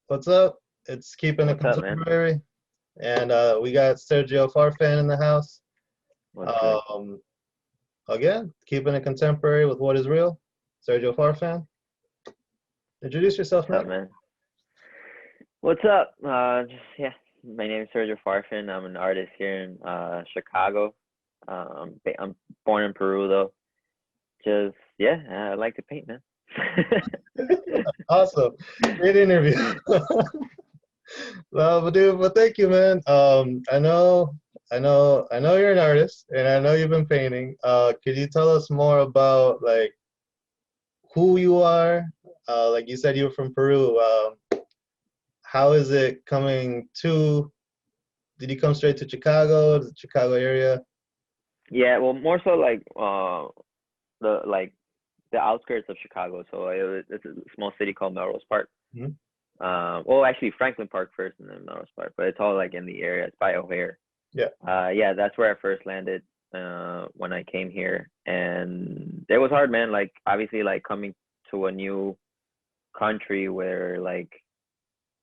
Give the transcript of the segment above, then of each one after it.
What's up? It's keeping it What's up, man? contemporary, and we got Sergio Farfan in the house. What's good? Um, Again, keeping it contemporary with what is real. Sergio Farfan, introduce yourself, What's up, man. man? What's up? Just yeah, my name is Sergio Farfan. I'm an artist here in Chicago. I'm born in Peru though. Just yeah, I like to paint, man. Awesome, great interview. Well, but dude, well, thank you, man. I know you're an artist, and I know you've been painting. Could you tell us more about like who you are? Like you said, you were from Peru. How is it coming to? Did you come straight to Chicago, the Chicago area? Yeah, well, more so like the outskirts of Chicago. So it's a small city called Melrose Park. Mhm. Well, actually Franklin Park first, and then Melrose Park, but it's all like in the area. It's by O'Hare. Yeah. Yeah, that's where I first landed when I came here, and it was hard, man. Like obviously, like coming to a new country where like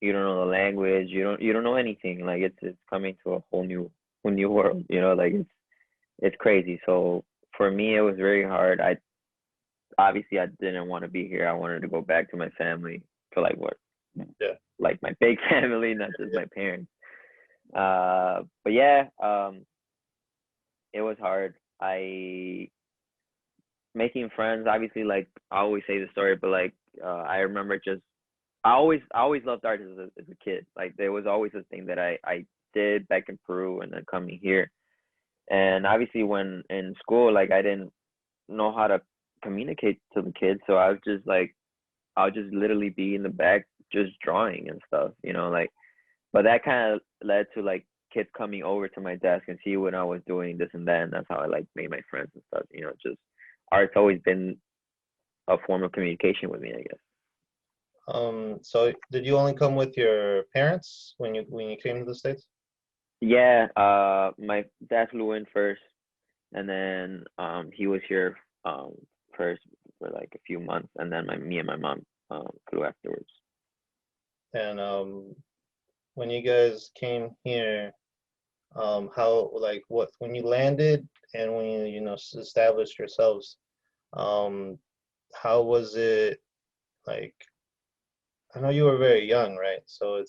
you don't know the language, you don't know anything. Like it's coming to a whole new world. Like it's crazy. So for me, it was very hard. I didn't want to be here. I wanted to go back to my family for like what, Yeah. like my big family, not just Yeah. my parents. But yeah, it was hard. I making friends, obviously, like I always say the story, but like I remember just I always loved art as a kid. Like there was always a thing that I did back in Peru and then coming here. And obviously when in school, like I didn't know how to communicate to the kids, so I was just like I'll just literally be in the back just drawing and stuff, like but that kind of led to like kids coming over to my desk and see what I was doing, this and that, and that's how I like made my friends and stuff. Just art's always been a form of communication with me, I guess. So did you only come with your parents when you came to the States? Yeah, my dad flew in first, and then he was here first for like a few months, and then me and my mom flew afterwards. And when you guys came here, how like what when you landed and when established yourselves, um, how was it like? I know you were very young, right? So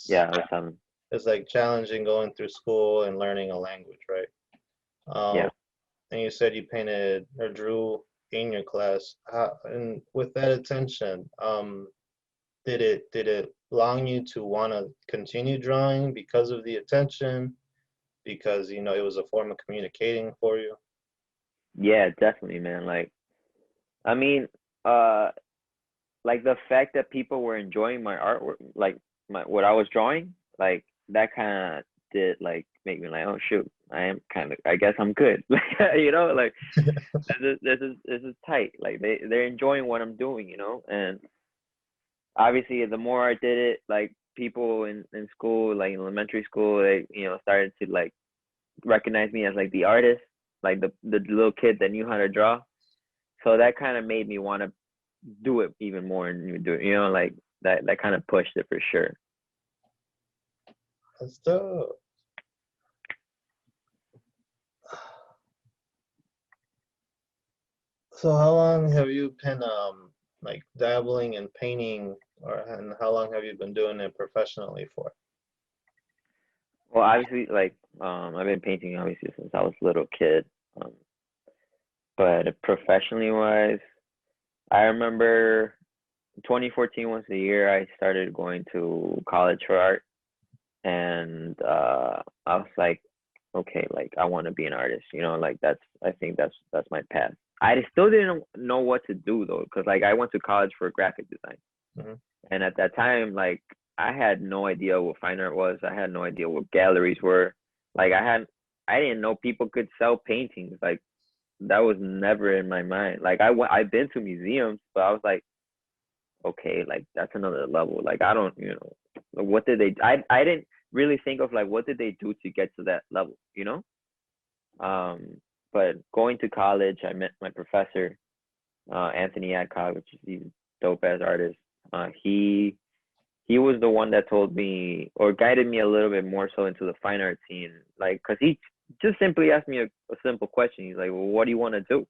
Yeah, I was telling. it's like challenging going through school and learning a language, right? Um, Yeah. and you said you painted or drew in your class. And with that attention, did it long you to want to continue drawing because of the attention? Because it was a form of communicating for you. Yeah, definitely, man. Like, I mean, uh, like the fact that people were enjoying my artwork, like my what I was drawing, like that kind of did like make me like, oh shoot, I am kind of, I guess I'm good, like this is tight. Like they're enjoying what I'm doing, and obviously the more I did it, like people in school, like in elementary school, they started to like recognize me as like the artist, like the little kid that knew how to draw. So that kind of made me want to do it even more and do it, like that kind of pushed it for sure. That's dope. So how long have you been like dabbling in painting, and how long have you been doing it professionally for? Well, obviously, like I've been painting obviously since I was a little kid, um, but professionally wise, I remember 2014 was the year I started going to college for art, and I was like, okay, like I want to be an artist, like I think that's my path. I still didn't know what to do though, because like I went to college for graphic design, Hmm. and at that time, like I had no idea what fine art was. I had no idea what galleries were. Like I didn't know people could sell paintings. Like that was never in my mind. Like I've been to museums, but I was like, okay, like that's another level. Like I don't, like, what did they? I didn't really think of like what did they do to get to that level. Um, but going to college, I met my professor, Anthony Adcock, which is he's a dope ass artist. He he was the one that told me or guided me a little bit more so into the fine art scene. Like, cause he just simply asked me a simple question. He's like, "Well, what do you want to do?"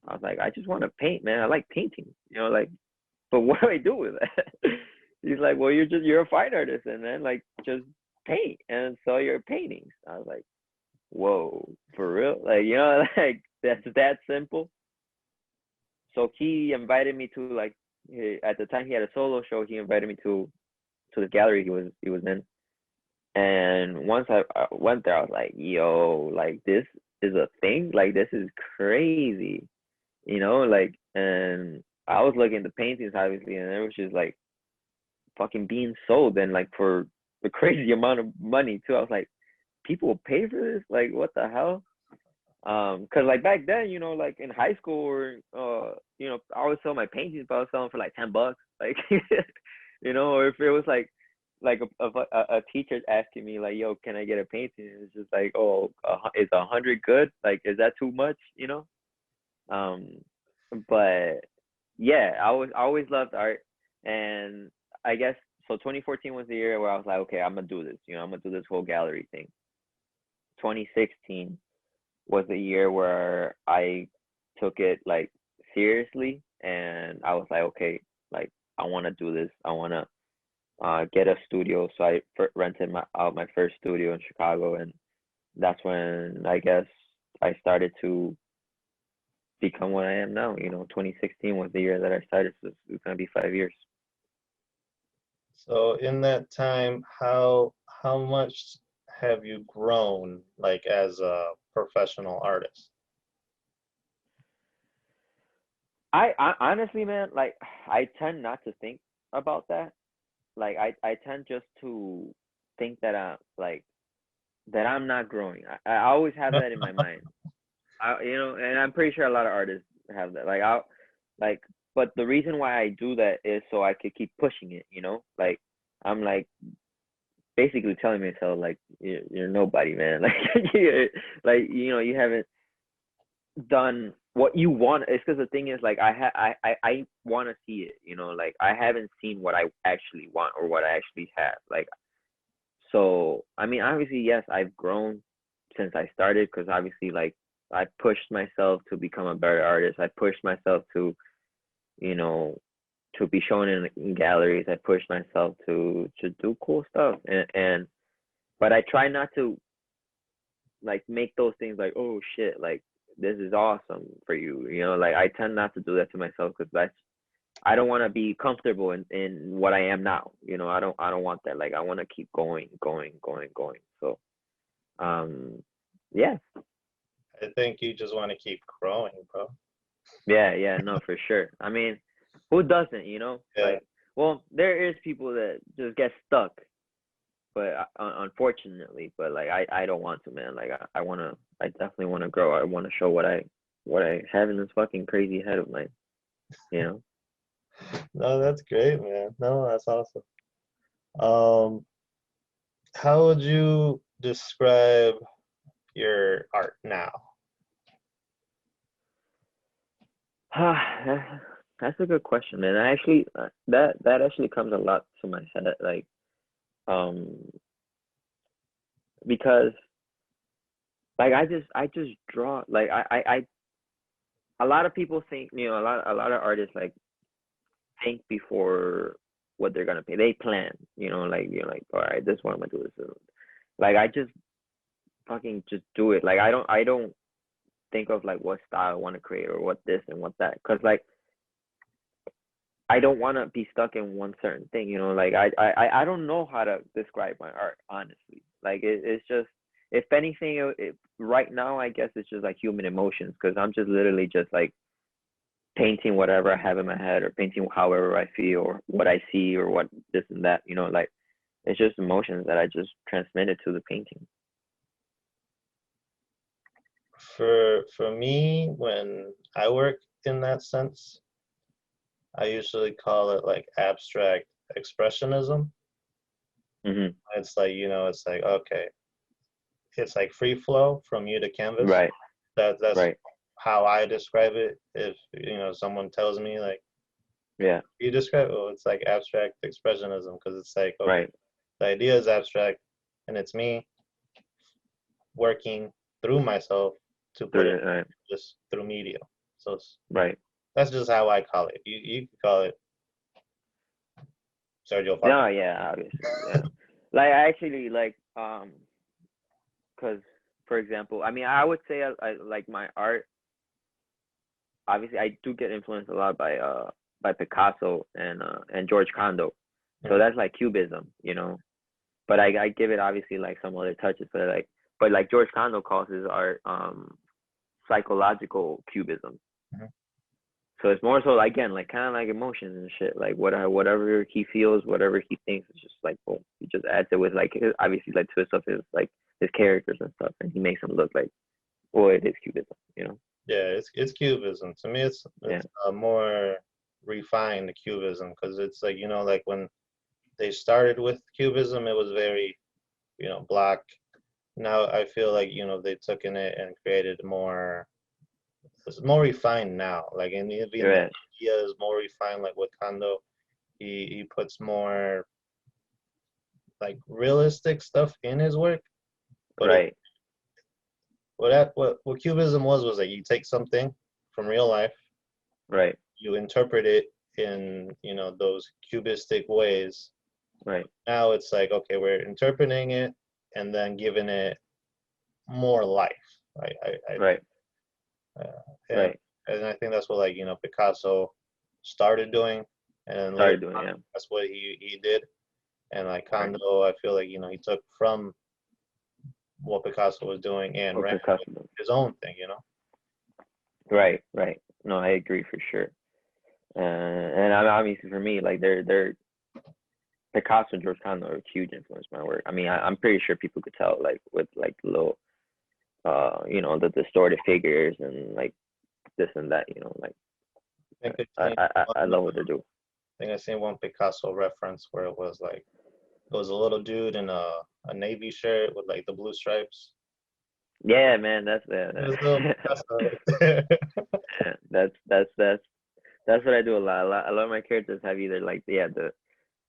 I was like, "I just want to paint, man. I like painting. You know, like, but what do I do with that?" He's like, "Well, you're a fine artist, and then like just paint and sell your paintings." I was like, "Whoa, for real? Like, you know, like that's that simple." So he invited me to like at the time he had a solo show. He invited me to the gallery he was in. And once I went there, I was like, yo, like this is a thing. Like this is crazy, like. And I was looking at the paintings obviously, and it was just like fucking being sold, and like for the crazy amount of money too. I was like, people will pay for this? Like what the hell? Cause like back then, like in high school or I would sell my paintings, but I was selling for like $10, like or if it was like a teacher asking me like, yo, can I get a painting? It's just like, oh, is 100 good? Like, is that too much? Um, but yeah, I always loved art, and I guess so. 2014 was the year where I was like, okay, I'm gonna do this. I'm gonna do this whole gallery thing. 2016 was the year where I took it like seriously, and I was like, okay, like I want to do this. I want to get a studio. So I rented out my first studio in Chicago, and that's when I guess I started to become what I am now. 2016 was the year that I started, so it's gonna be 5 years. So in that time, how much have you grown like as a professional artist? I honestly, man, like I tend not to think about that. Like I tend just to think that I'm not growing. I always have that in my mind. And I'm pretty sure a lot of artists have that. Like, but the reason why I do that is so I could keep pushing it. Like I'm like basically telling myself like you're nobody, man. Like you haven't done what you want. It's because the thing is like I want to see it. Like I haven't seen what I actually want or what I actually have. Like so, I mean, obviously, yes, I've grown since I started because obviously, like, I pushed myself to become a better artist. I pushed myself you know, to be shown in galleries. I pushed myself to do cool stuff, and but I try not to like make those things like, oh shit, like this is awesome for you. Like I tend not to do that to myself because I don't want to be comfortable in what I am now. I don't want that. Like I want to keep going, going, going, going. So um yeah. I think you just want to keep growing, bro. Yeah, no, for sure. I mean, who doesn't, Yeah. Like, well, there is people that just get stuck, but unfortunately, but like I don't want to, man. Like I definitely want to grow. I want to show what I have in this fucking crazy head of mine, you know. No, that's great, man. No, that's awesome. Um, how would you describe your art now? That's a good question, man. I actually that actually comes a lot to my head, like um because like I just draw like I a lot of people think a lot of artists like think before what they're gonna pay. They plan, like you're like, all right, this one I'm gonna do this. Like I just fucking just do it. Like I don't think of like what style I want to create or what this and what that, because like I don't want to be stuck in one certain thing, like I don't know how to describe my art, honestly. Like it's just, if anything, right now, I guess it's just like human emotions, because I'm just literally just like painting whatever I have in my head or painting however I feel or what I see or what this and that, like it's just emotions that I just transmitted to the painting. For me, when I work in that sense, I usually call it like abstract expressionism. Hmm. It's like, it's like, okay, it's like free flow from you to canvas. Right, That's right. how I describe it. If, someone tells me like, Yeah. You describe it, it's like abstract expressionism because it's like, okay, Right. the idea is abstract and it's me working through myself to put it Right. just through media. So Right. that's just how I call it. You could call it Sergio No, Farfan. yeah, obviously, yeah. Like I actually like cause for example, I mean, I would say I like my art. Obviously, I do get influenced a lot by Picasso and George Condo. So Mhm. that's like cubism, you know. But I give it obviously like some other touches, but like George Condo calls his art psychological cubism. Mhm. So it's more so again like kind of like emotions and shit. Like whatever he feels, whatever he thinks, it's just like boom. He just adds it with like obviously like twist of his characters and stuff, and he makes them look like well it is cubism, you know? Yeah, it's cubism. To me, Yeah, it's more refined cubism because it's like like when they started with cubism, it was very black. Now I feel like they've taken it and created more. It's more refined now. Like and even the right, idea is more refined. Like with Kondo, he puts more like realistic stuff in his work. But right, what cubism was that you take something from real life, right, you interpret it in those cubistic ways. right, Now it's like okay, we're interpreting it and then giving it more life. I think, right, and right. I think that's what like Picasso started doing, and then later Started doing on yeah. that's what he did. And like Right. Kondo, I feel like he took from what Picasso was doing and Or ran with Picasso. his own thing. Right, right. No, I agree for sure. And obviously for me, like they're Picasso and George Condo are a huge influence on my work. I mean, I'm pretty sure people could tell, like with like little, the distorted figures and like this and that. Like I think I I love what they do. I seen one Picasso reference where it was like it was a little dude in a navy shirt with like the blue stripes. Yeah, man, that's It was little Picasso right there. yeah, that's what I do a lot. A lot of my characters have either like yeah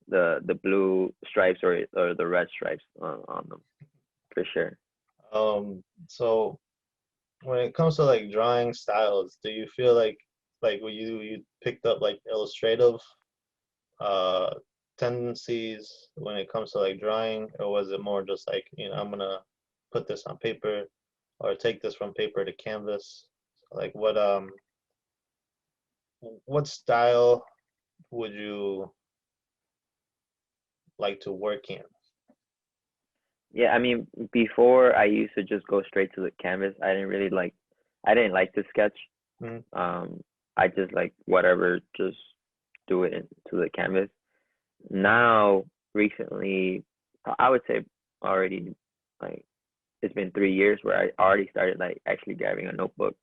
the blue stripes or the red stripes on them for sure. So when it comes to like drawing styles, do you feel like when you picked up like illustrative uh tendencies when it comes to like drawing, or was it more just like, I'm gonna put this on paper or take this from paper to canvas? Like what style would you like to work in? Yeah, I mean, before I used to just go straight to the canvas. I didn't like to sketch. Mm, Um, I just like whatever, just do it into the canvas. Now, recently, I would say already like it's been 3 years where I already started like actually grabbing a notebook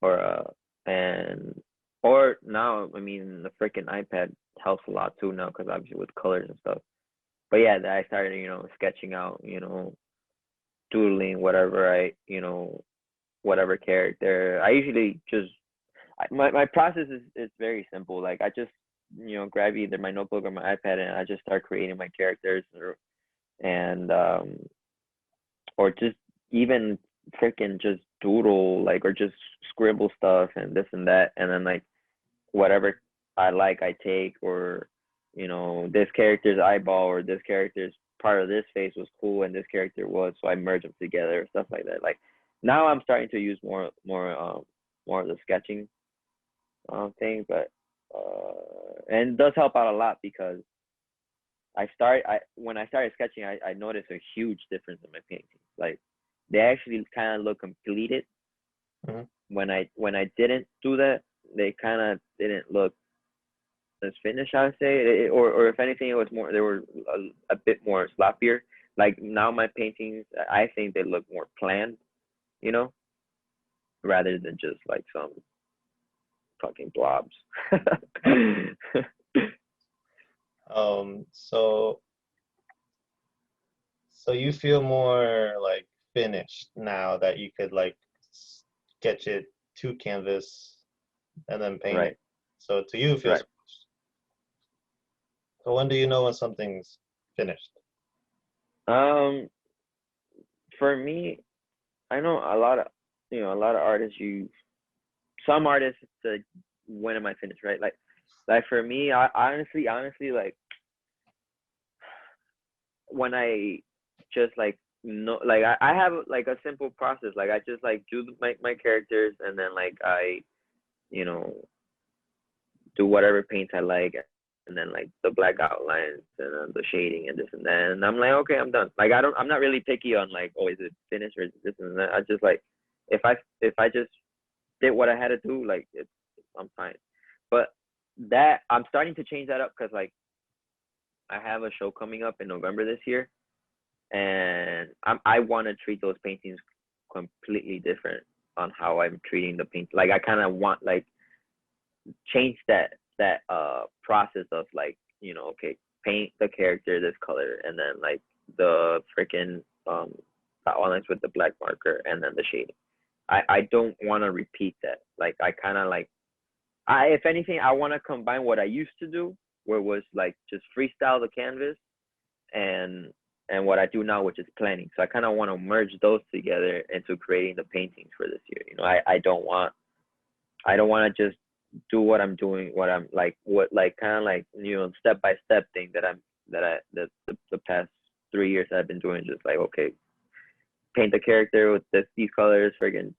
or and or now I mean the freaking iPad helps a lot too now because obviously with colors and stuff. But yeah, I started sketching out doodling whatever whatever character. I usually just my process is very simple. Like I just grab either my notebook or my iPad and I just start creating my characters and or just even freaking just doodle like or just scribble stuff and this and that and then like whatever I like I take or this character's eyeball or this character's part of this face was cool and this character was so I merge them together stuff like that. Like now I'm starting to use more of the sketching thing, but and it does help out a lot because I when I started sketching I noticed a huge difference in my paintings. Like they actually kind of look completed. mhm. When I didn't do that, they kind of didn't look as finished. I would say, or if anything, it was more. They were a bit more sloppier. Like now, my paintings, I think they look more planned. You know, rather than just like some fucking blobs. So you feel more like finished now that you could like sketch it to canvas and then paint it. Right, So to you, it feels right. finished. So when do you know when something's finished? Um, for me, I know a lot of a lot of artists use some artists to when am I finished, right? Like for me, I honestly like when I just like no like I have like a simple process. Like I just like do my characters and then like I you know do whatever paints I like and then like the black outlines and then the shading and this and that and I'm like okay I'm done. Like I'm not really picky on like oh is it finished or is it this and that. I just like if I just did what I had to do like I'm fine. But that I'm starting to change that up because like I have a show coming up in November this year and I want to treat those paintings completely different on how I'm treating the paint. Like I kind of want like change that process of like okay paint the character this color and then like the freaking outlines with the black marker and then the shading. I don't want to repeat that. Like I kind of like I if anything I want to combine what I used to do where it was like just freestyle the canvas and what I do now, which is planning. So I kind of want to merge those together into creating the paintings for this year. I don't want to just do what I'm doing, what I'm like, what like kind of like step by step thing that the past 3 years I've been doing. Just like okay, paint the character with these colors, friggin'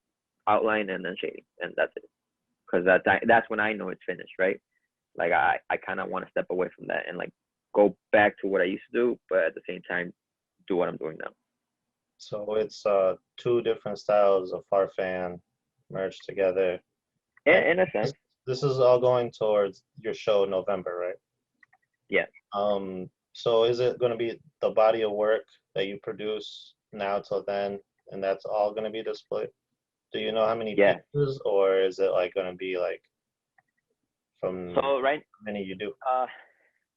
outline, and then shading, and that's it. Because that's when I know it's finished, right? Like I kind of want to step away from that and like go back to what I used to do, but at the same time do what I'm doing now. So it's two different styles of Farfan merged together. And In a this, sense, this is all going towards your show in November, right? yeah, So is it going to be the body of work that you produce now till then, and that's all going to be displayed? Do you know how many yeah. pieces, or is it like going to be like from So right, how many you do? uh,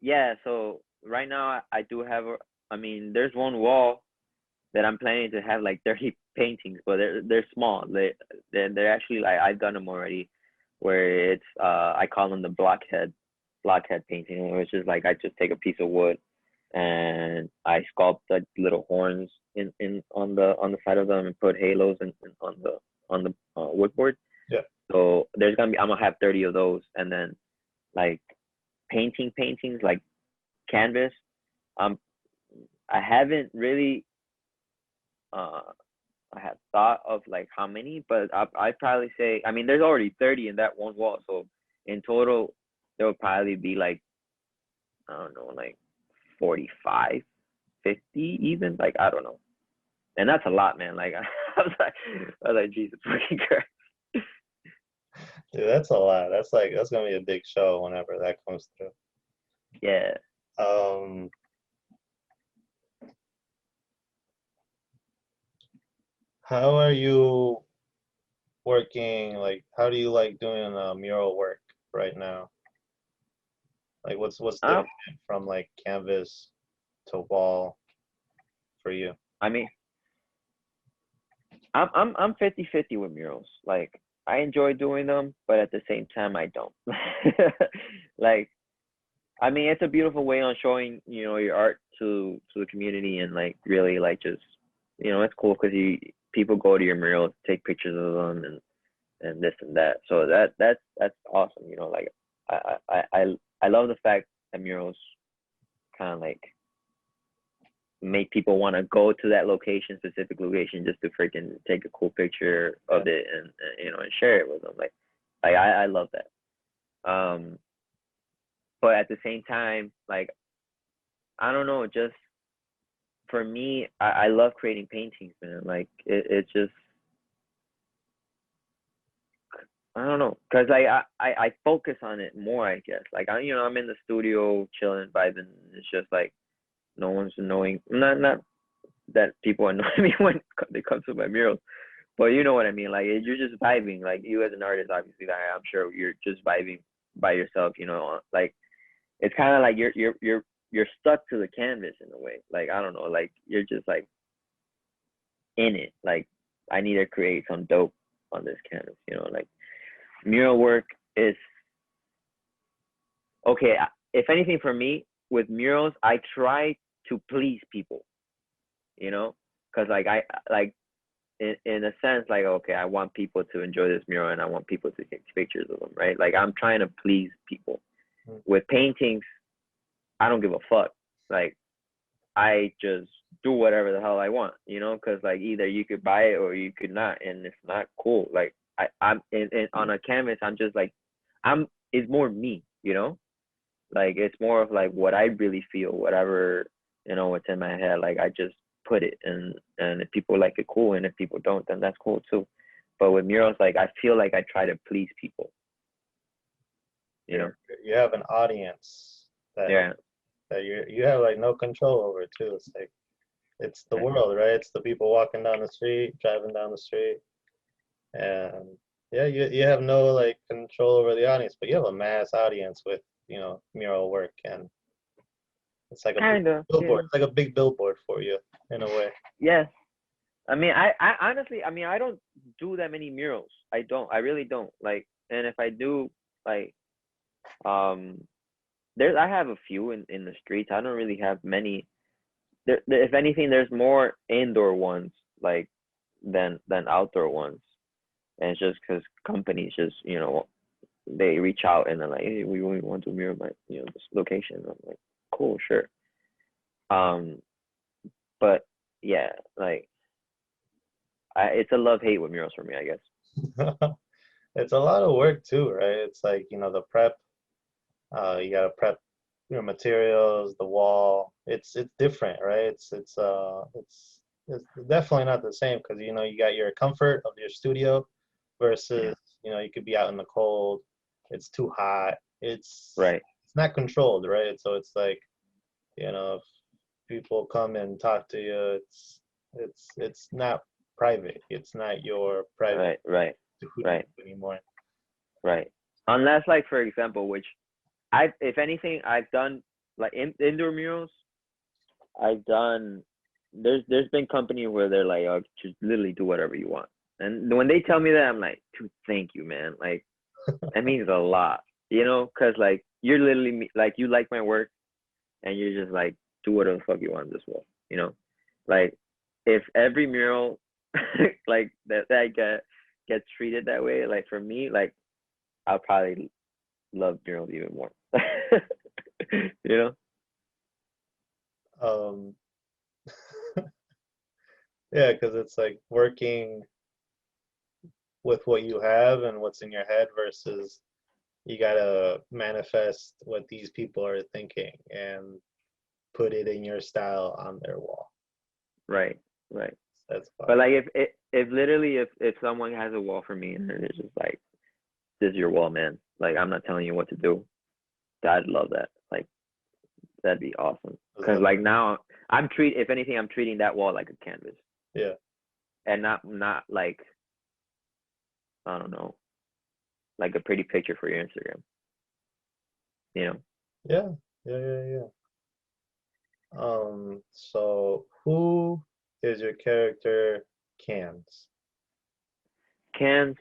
yeah. So right now I do have. I mean, there's one wall that I'm planning to have like 30 paintings, but they're small. They're actually like I've done them already, where it's I call them the blockhead painting, which is like I just take a piece of wood and I sculpt like little horns in on the side of them and put halos in on the wood board. Yeah. So I'm gonna have 30 of those, and then like paintings like canvas. Um, I haven't really uh I had thought of like how many, but I'd probably say I mean there's already 30 in that one wall, so in total there would probably be like I don't know like 45, 50 even like I don't know, and that's a lot, man. Like I was like Jesus fucking Christ. Dude, that's a lot. That's gonna be a big show whenever that comes through. Yeah. Um, how are you working? Like, how do you like doing mural work right now? Like, what's Um, different from like canvas to wall for you? I mean I'm 50-50 with murals. Like I enjoy doing them, but at the same time I don't. Like I mean, it's a beautiful way on showing, your art to the community and like really like just, it's cool because you people go to your murals, take pictures of them and this and that. So that's awesome. Like I love the fact that murals kind of like make people want to go to that specific location, just to freaking take a cool picture Yeah. of it and share it with them. Like I love that. But at the same time, like I don't know, just for me, I love creating paintings, man. Like it just I don't know, cause I focus on it more, I guess. Like I'm in the studio chilling, vibing. It's just like no one's annoying. Not that people annoy me when they come to my murals, but you know what I mean. Like you're just vibing. Like you as an artist, obviously, like, I'm sure you're just vibing by yourself. Like it's kind of like you're stuck to the canvas in a way. Like I don't know, like you're just like in it. Like I need to create some dope on this canvas. Like mural work is okay. If anything, for me, with murals, I try to please people, you know, because like I like in a sense, like, okay, I want people to enjoy this mural and I want people to take pictures of them, right? Like I'm trying to please people. Mm. With paintings, I don't give a fuck. Like I just do whatever the hell I want, you know, because like either you could buy it or you could not, and it's not cool. Like I'm in on a canvas, I'm just like I'm. It's more me, you know. Like it's more of like what I really feel, whatever what's in my head. Like I just put it, and if people like it, cool, and if people don't, then that's cool too. But with murals, like I feel like I try to please people, you know. You have an audience that Yeah, you have like no control over too. It's like it's the yeah. world, right? It's the people walking down the street, driving down the street, and yeah, you have no like control over the audience, but you have a mass audience with mural work, and it's like a big Kinda, billboard. yeah. It's like a big billboard for you in a way. Yes. I mean, I honestly, I mean, I don't do that many murals. I don't. I really don't. Like, and if I do, like, um, I have a few in the streets. I don't really have many. If anything, there's more indoor ones, like, than outdoor ones. And it's just because companies just, they reach out and they're like, hey, we want to mural my, this location. I'm like, cool, sure. Um, but yeah, like, it's a love hate with murals for me, I guess. It's a lot of work too, right? It's like, the prep. You gotta prep your materials, the wall. It's different, right? It's definitely not the same because you got your comfort of your studio Yeah, versus you could be out in the cold. It's too hot. right, It's not controlled, right? So it's like if people come and talk to you, it's not private. It's not your private right, right, studio right, anymore. right. Unless, like, for example, which if anything, I've done like indoor murals. I've done. There's been company where they're like, oh, just literally do whatever you want. And when they tell me that, I'm like, dude, thank you, man. Like that means a lot, because like you're literally like you like my work, and you're just like do whatever the fuck you want this wall. Like if every mural like that I gets treated that way, like for me, like I'll probably love murals even more. you know? Um, yeah, because it's like working with what you have and what's in your head versus you gotta manifest what these people are thinking and put it in your style on their wall. Right, right. That's But fun. like if literally if someone has a wall for me and it's just like this is your wall, man. Like I'm not telling you what to do. I'd love that. Like that'd be awesome. Cause like now if anything, I'm treating that wall like a canvas Yeah. and not like I don't know, like a pretty picture for your Instagram. You know, Yeah. Yeah. Yeah. Yeah. So who is your character Cans? cans.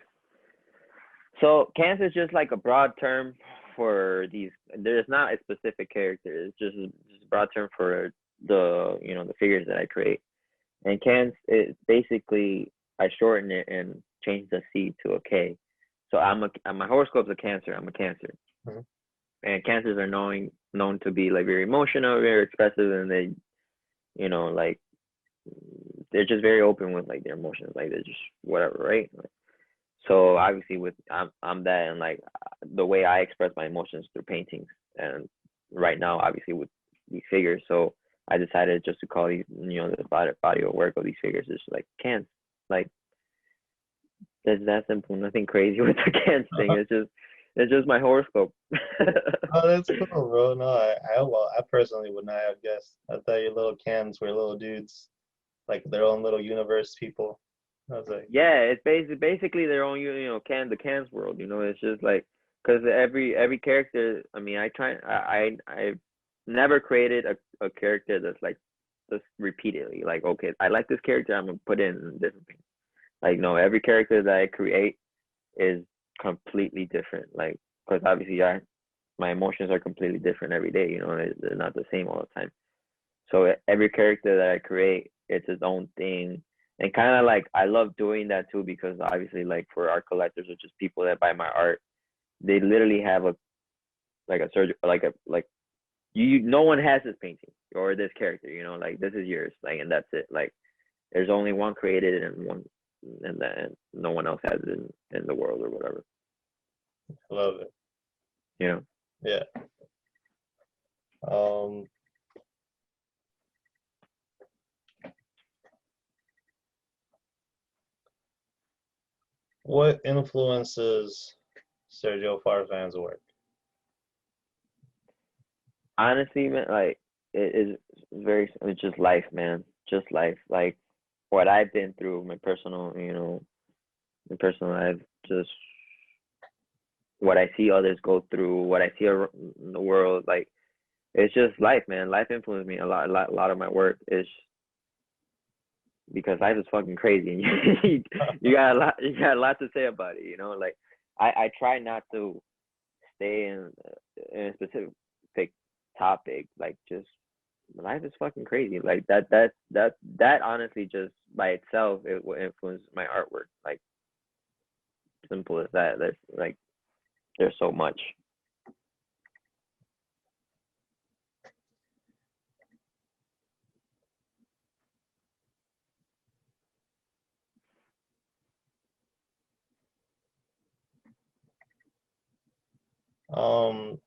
So cans is just like a broad term for these. There's not a specific character. It's just a broad term for the figures that I create. And cans is basically I shorten it and change the C to a K. So my horoscope's a Cancer. I'm a Cancer, Mhm. and Cancers are known to be like very emotional, very expressive, and they like they're just very open with like their emotions, like they're just whatever, right? Like, so obviously with I'm that, and like the way I express my emotions through paintings, and right now obviously with these figures, so I decided just to call these the body of work of these figures is like cans, like it's that simple, nothing crazy with the cans thing. It's just my horoscope. Oh, that's cool, bro. No, I personally would not have guessed. I thought your little Cans were little dudes, like their own little universe people. I was like, Yeah, it's basically their own the cans world. It's just like because every character. I mean, I never created a character that's like just repeatedly like, okay, I like this character, I'm gonna put in different things. Like no, every character that I create is completely different. Like because obviously my emotions are completely different every day. You know, they're not the same all the time. So every character that I create, it's its own thing. And kind of like I love doing that too because obviously like for art collectors or just people that buy my art, they literally have a like a surgery like you no one has this painting or this character, you know, like this is yours, like and that's it. Like there's only one created and one and then no one else has it in the world or whatever, Love it. you know. Yeah. Um, what influences Sergio Farfan's work? Honestly, man, like it is very it's just life, man. Just life. Like what I've been through, my personal, you know, my personal life, just what I see others go through, what I see in the world, like it's just life, man. Life influenced me a lot. A lot of my work is because life is fucking crazy, and you got a lot. You got a lot to say about it. You know, like I try not to stay in a specific topic. Like just life is fucking crazy. Like that honestly just by itself it will influence my artwork. Like simple as that. There's like there's so much. Um,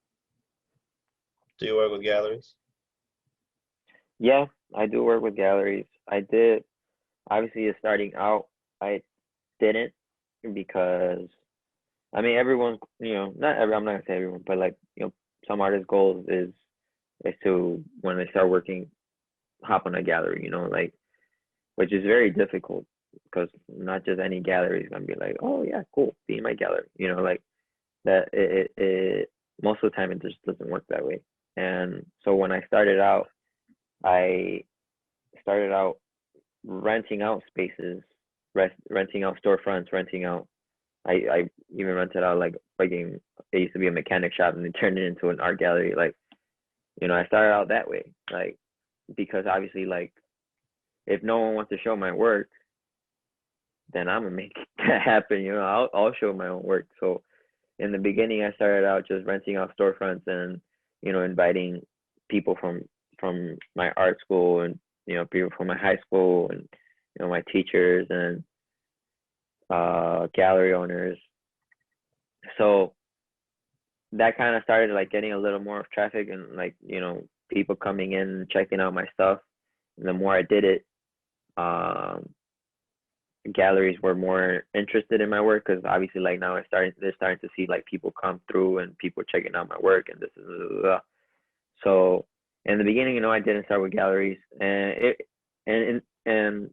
do you work with galleries? Yeah, I do work with galleries. I did obviously starting out. I didn't because I mean everyone's you know not every I'm not gonna say everyone but like you know some artists' goals is to when they start working hop on a gallery you know like which is very difficult because not just any gallery is gonna be like oh yeah cool be in my gallery you know like that it most of the time it just doesn't work that way and so when I started out I started out renting out spaces renting out storefronts renting out I even rented out like fucking it used to be a mechanic shop and they turned it into an art gallery. Like, you know, I started out that way. Like because obviously like if no one wants to show my work, then I'm gonna make that happen, you know, I'll show my own work. So in the beginning I started out just renting out storefronts and, you know, inviting people from my art school and, you know, people from my high school and, you know, my teachers and gallery owners. So that kind of started like getting a little more of traffic and like you know people coming in checking out my stuff and the more I did it um galleries were more interested in my work because obviously like now they're starting to see like people come through and people checking out my work and this is so in the beginning you know I didn't start with galleries and and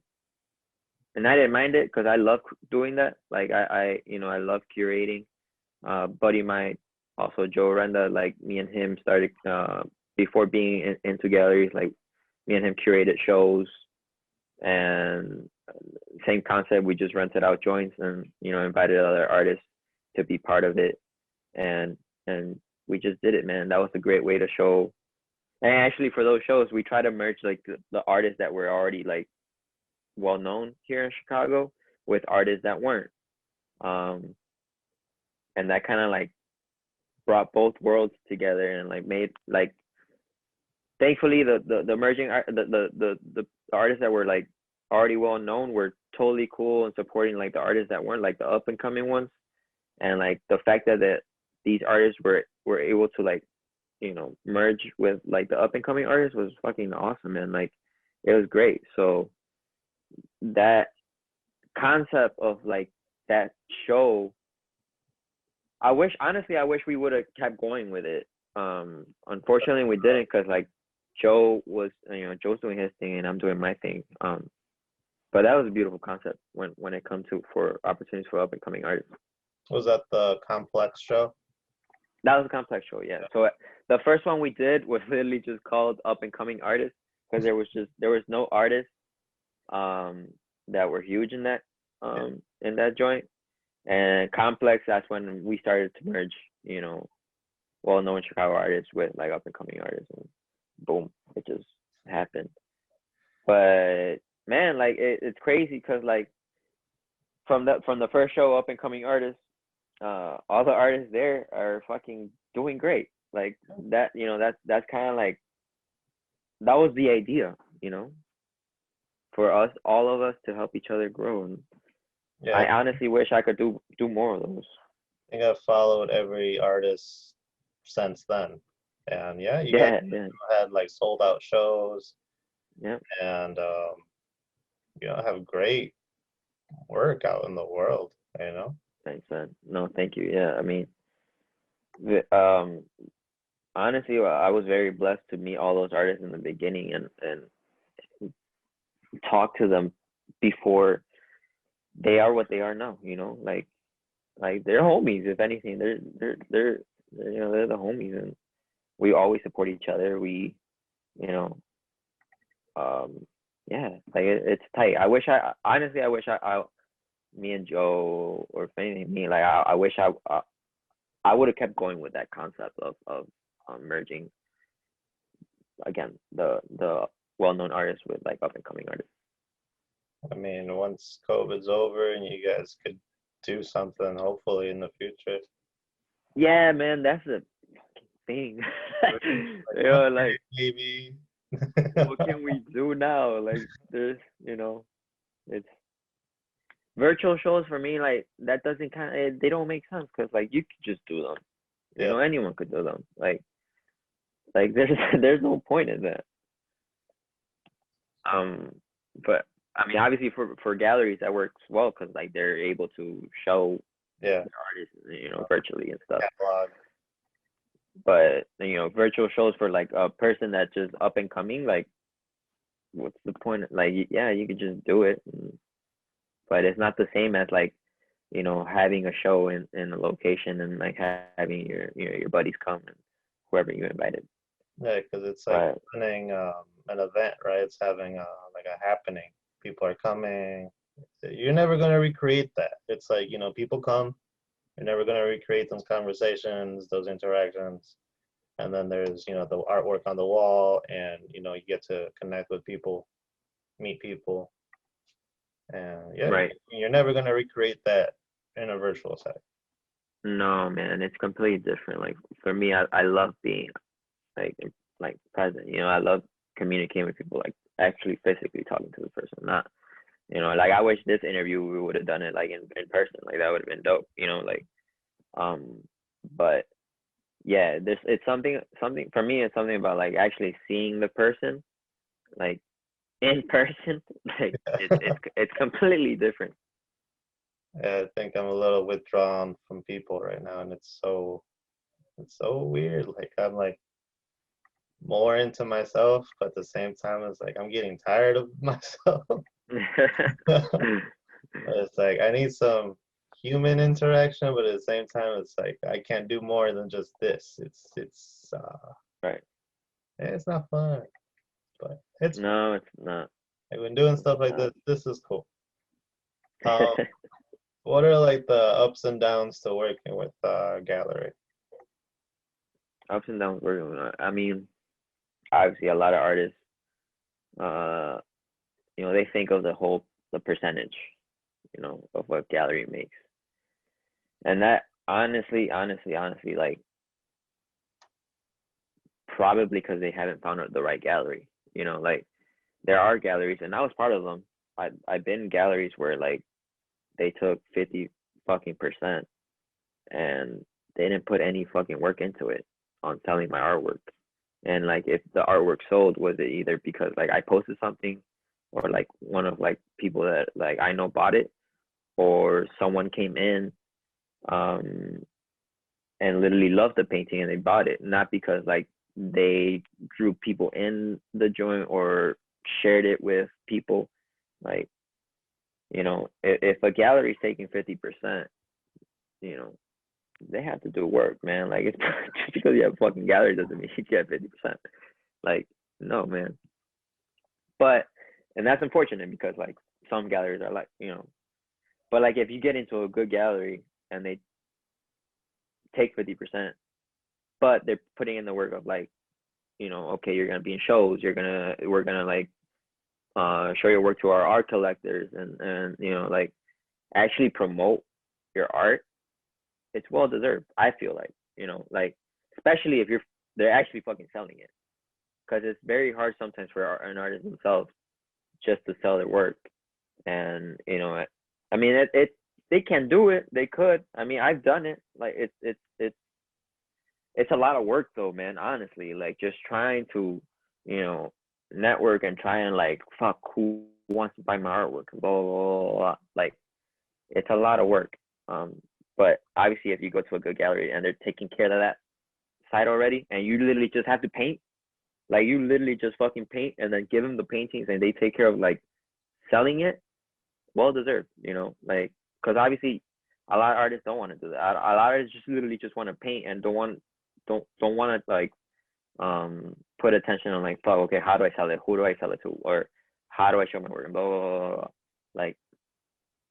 I didn't mind it because I love doing that like I you know I love curating buddy of mine, also Joe Renda, like me and him started before being into galleries, like me and him curated shows and same concept. We just rented out joints and you know invited other artists to be part of it, and and we just did it, man. That was a great way to show. And actually, for those shows, we try to merge like the artists that were already like well known here in Chicago with artists that weren't. Um, and that kind of like brought both worlds together and like made like thankfully the emerging art the artists that were like already well known were totally cool and supporting like the artists that weren't like the up and coming ones and like the fact that these artists were able to like you know merge with like the up and coming artists was fucking awesome and like it was great so that concept of like that show I wish we would have kept going with it. Unfortunately, we didn't because like Joe was, you know, Joe's doing his thing and I'm doing my thing. But that was a beautiful concept when it comes to for opportunities for up and coming artists. Was that the complex show? That was a complex show, yeah. So the first one we did was literally just called up and coming artists because there was no artists um that were huge in that joint. And complex, that's when we started to merge, you know, well-known Chicago artists with like up-and-coming artists, and boom, it just happened. But man, like it's crazy because like from the first show, up-and-coming artists, all the artists there are fucking doing great. Like that, that's kind of like that was the idea, for us, all of us, to help each other grow. And Yeah, I honestly wish I could do more of those. I think I've followed every artist since then. And yeah, you guys Yeah, yeah, had like sold out shows yeah. and have great work out in the world, you know? Thanks, man. No, thank you. Yeah, I mean, honestly, I was very blessed to meet all those artists in the beginning and talk to them before they are what they are now. Like they're homies. If anything, they're the homies, and we always support each other. We, you know, yeah, like it's tight. I wish me and Joe, or if anything, me, like I wish I would have kept going with that concept of merging again the well-known artists with like up-and-coming artists. I mean, once COVID's over and you guys could do something, hopefully in the future. Yeah, man, that's the thing. Like Maybe. what can we do now? Like there's, it's virtual shows for me. Like that doesn't they don't make sense because like you could just do them. Yeah. Anyone could do them. Like there's no point in that. But I mean, obviously for galleries that works well because like they're able to show Yeah. their artists, virtually and stuff. Catalog. But virtual shows for like a person that's just up and coming, like, what's the point? Like, yeah, you could just do it, but it's not the same as like, having a show in a location and like having your buddies come and whoever you invited. Yeah, because it's like running an event, right? It's having like a happening. People are coming. You're never gonna recreate that. It's like, people come. You're never gonna recreate those conversations, those interactions. And then there's, the artwork on the wall, and you get to connect with people, meet people. And yeah, Right. you're never gonna recreate that in a virtual setting. No, man, it's completely different. Like for me, I love being like present. I love communicating with people, like actually physically talking to the person. Not, like I wish this interview we would have done it like in person. Like that would have been dope. But yeah, it's something for me. It's something about like actually seeing the person, like in person. Like it's completely different. Yeah, I think I'm a little withdrawn from people right now, and it's so weird. Like I'm like more into myself, but at the same time, it's like I'm getting tired of myself. It's like I need some human interaction, but at the same time, it's like I can't do more than just this. It's Right. it's not fun, but it's No, it's not. I've been doing stuff like this. This is cool. What are like the ups and downs to working with gallery? Ups and downs working. I mean, obviously a lot of artists, uh, they think of the percentage, of what gallery makes, and that honestly, like probably because they haven't found the right gallery. Like there are galleries, and I was part of them. I've been in galleries where like they took 50 fucking percent, and they didn't put any fucking work into it on selling my artwork. And like if the artwork sold, was it either because like I posted something, or like one of like people that like I know bought it, or someone came in and literally loved the painting and they bought it, not because like they drew people in the joint or shared it with people. Like, if a gallery's taking 50%, they have to do work, man. Like it's just because you have a fucking gallery doesn't mean you get 50%. Like, no, man. And that's unfortunate because like some galleries are like, but like if you get into a good gallery and they take 50%, but they're putting in the work of like, okay, you're gonna be in shows, we're gonna like show your work to our art collectors, and like actually promote your art. It's well deserved, I feel like, like especially if they're actually fucking selling it, because it's very hard sometimes for an artist themselves just to sell their work. And I mean, they can do it, they could. I mean, I've done it. Like it's a lot of work though, man, honestly. Like just trying to you know network and try and like fuck who wants to buy my artwork, blah blah blah, blah, blah. Like it's a lot of work. But obviously if you go to a good gallery and they're taking care of that side already, and you literally just have to paint, like you literally just fucking paint and then give them the paintings and they take care of like selling it, well deserved, like because obviously a lot of artists don't want to do that. A lot of artists just literally just want to paint and don't want to like put attention on like, fuck, okay, how do I sell it? Who do I sell it to? Or how do I show my work? And blah blah blah, blah, blah. Like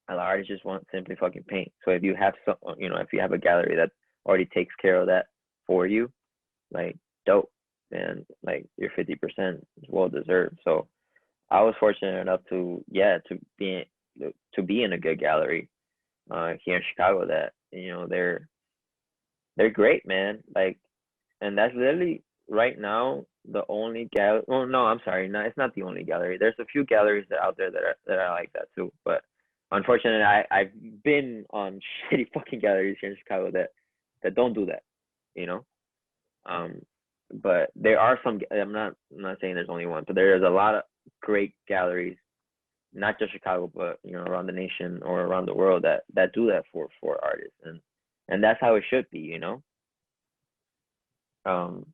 a lot of artists just want simply fucking paint. So if you have some, if you have a gallery that already takes care of that for you, like dope, and like your 50% is well deserved. So I was fortunate enough to be in a good gallery here in Chicago that they're great, man. Like, and that's literally right now the only gallery. Oh no, I'm sorry, no, it's not the only gallery. There's a few galleries out there that are like that too. But unfortunately, I've been on shitty fucking galleries here in Chicago that don't do that. You know, um, but there are some. I'm not saying there's only one, but there's a lot of great galleries, not just Chicago, but around the nation or around the world that do that for artists, and that's how it should be. Um,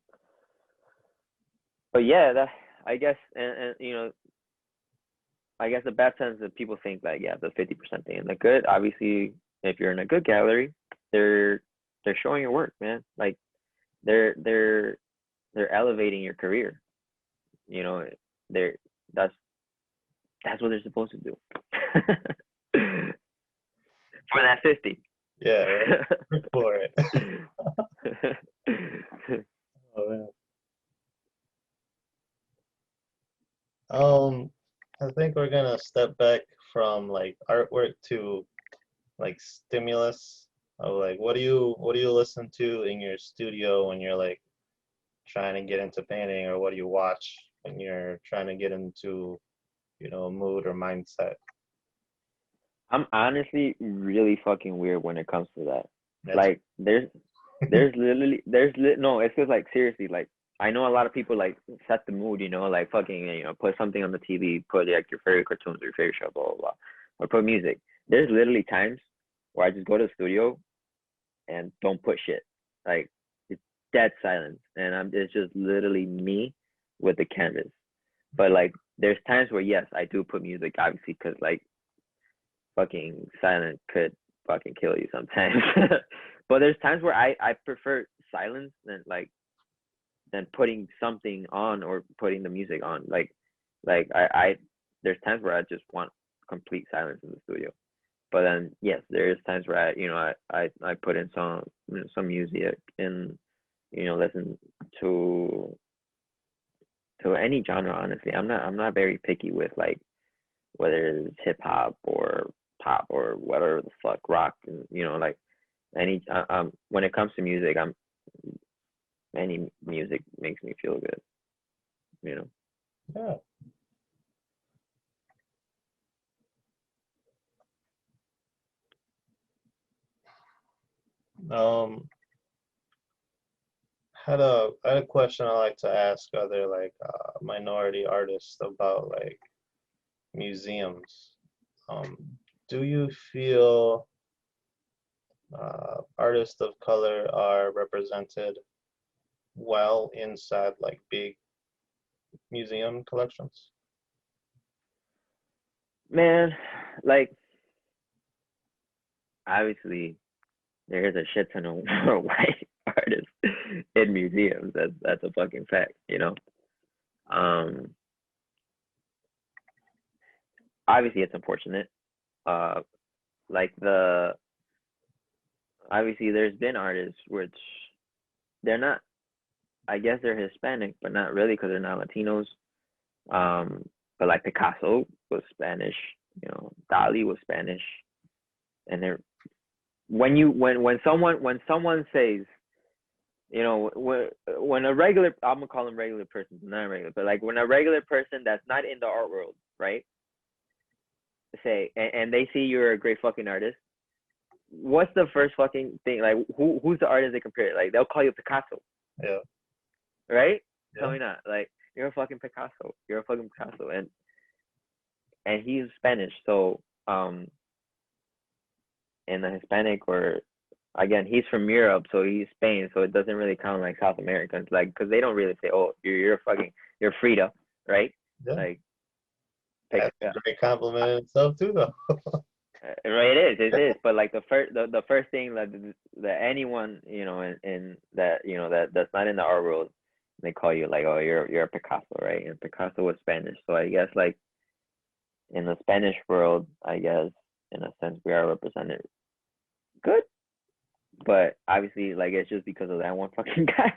but yeah, that I guess, and I guess the bad sense that people think like, yeah, the 50% thing. And the good, obviously, if you're in a good gallery, they're showing your work, man. Like they're they're they're elevating your career. You know, they're that's that's what they're supposed to do. For that 50. Yeah, right. For it. Oh, man. I think we're gonna step back from like artwork to like stimulus of like what do you listen to in your studio when you're like trying to get into painting, or what do you watch when you're trying to get into a mood or mindset? I'm honestly really fucking weird when it comes to that. That's Like there's literally no, it's just like seriously, like I know a lot of people like set the mood, like fucking put something on the TV, put like your favorite cartoons or your favorite show, blah blah blah, or put music. There's literally times where I just go to the studio and don't put shit. Like it's dead silence, and it's just literally me with the canvas. But like there's times where yes, I do put music, obviously, because like fucking silence could fucking kill you sometimes. But there's times where I prefer silence than putting something on or putting the music on. Like I there's times where I just want complete silence in the studio. But then yes, there is times where I put in some music and listen to any genre. Honestly, I'm not very picky with like whether it's hip hop or pop or whatever the fuck, rock, and like any when it comes to music, any music makes me feel good, you know. yeah. Um, I had a question I like to ask other like minority artists about like museums. Um, do you feel artists of color are represented well inside like big museum collections? Man, like obviously there is a shit ton of white artists in museums. That's a fucking fact. Um, Obviously it's unfortunate. Uh, like obviously there's been artists which they're not. I guess they're Hispanic, but not really because they're not Latinos. Um, but like Picasso was Spanish, Dali was Spanish, and they're when someone says, when a regular, I'm gonna call them regular persons, not regular, but like when a regular person that's not in the art world, right, say, and they see you're a great fucking artist, what's the first fucking thing? Like, who's the artist they compare it? Like, they'll call you Picasso, Yeah. right? Tell Yeah. me not. Like, you're a fucking Picasso. You're a fucking Picasso, and he's Spanish, so in the Hispanic, or again, he's from Europe, so he's Spain, so it doesn't really count like South Americans, like, because they don't really say, oh, you're Frida, right? Yeah. Like, That's a great compliment in itself too, though. right, it is. But like the first thing that anyone in that that's not in the art world, they call you like, oh, you're a Picasso, right? And Picasso was Spanish, so I guess like in the Spanish world, I guess in a sense we are represented good, but obviously like it's just because of that one fucking guy.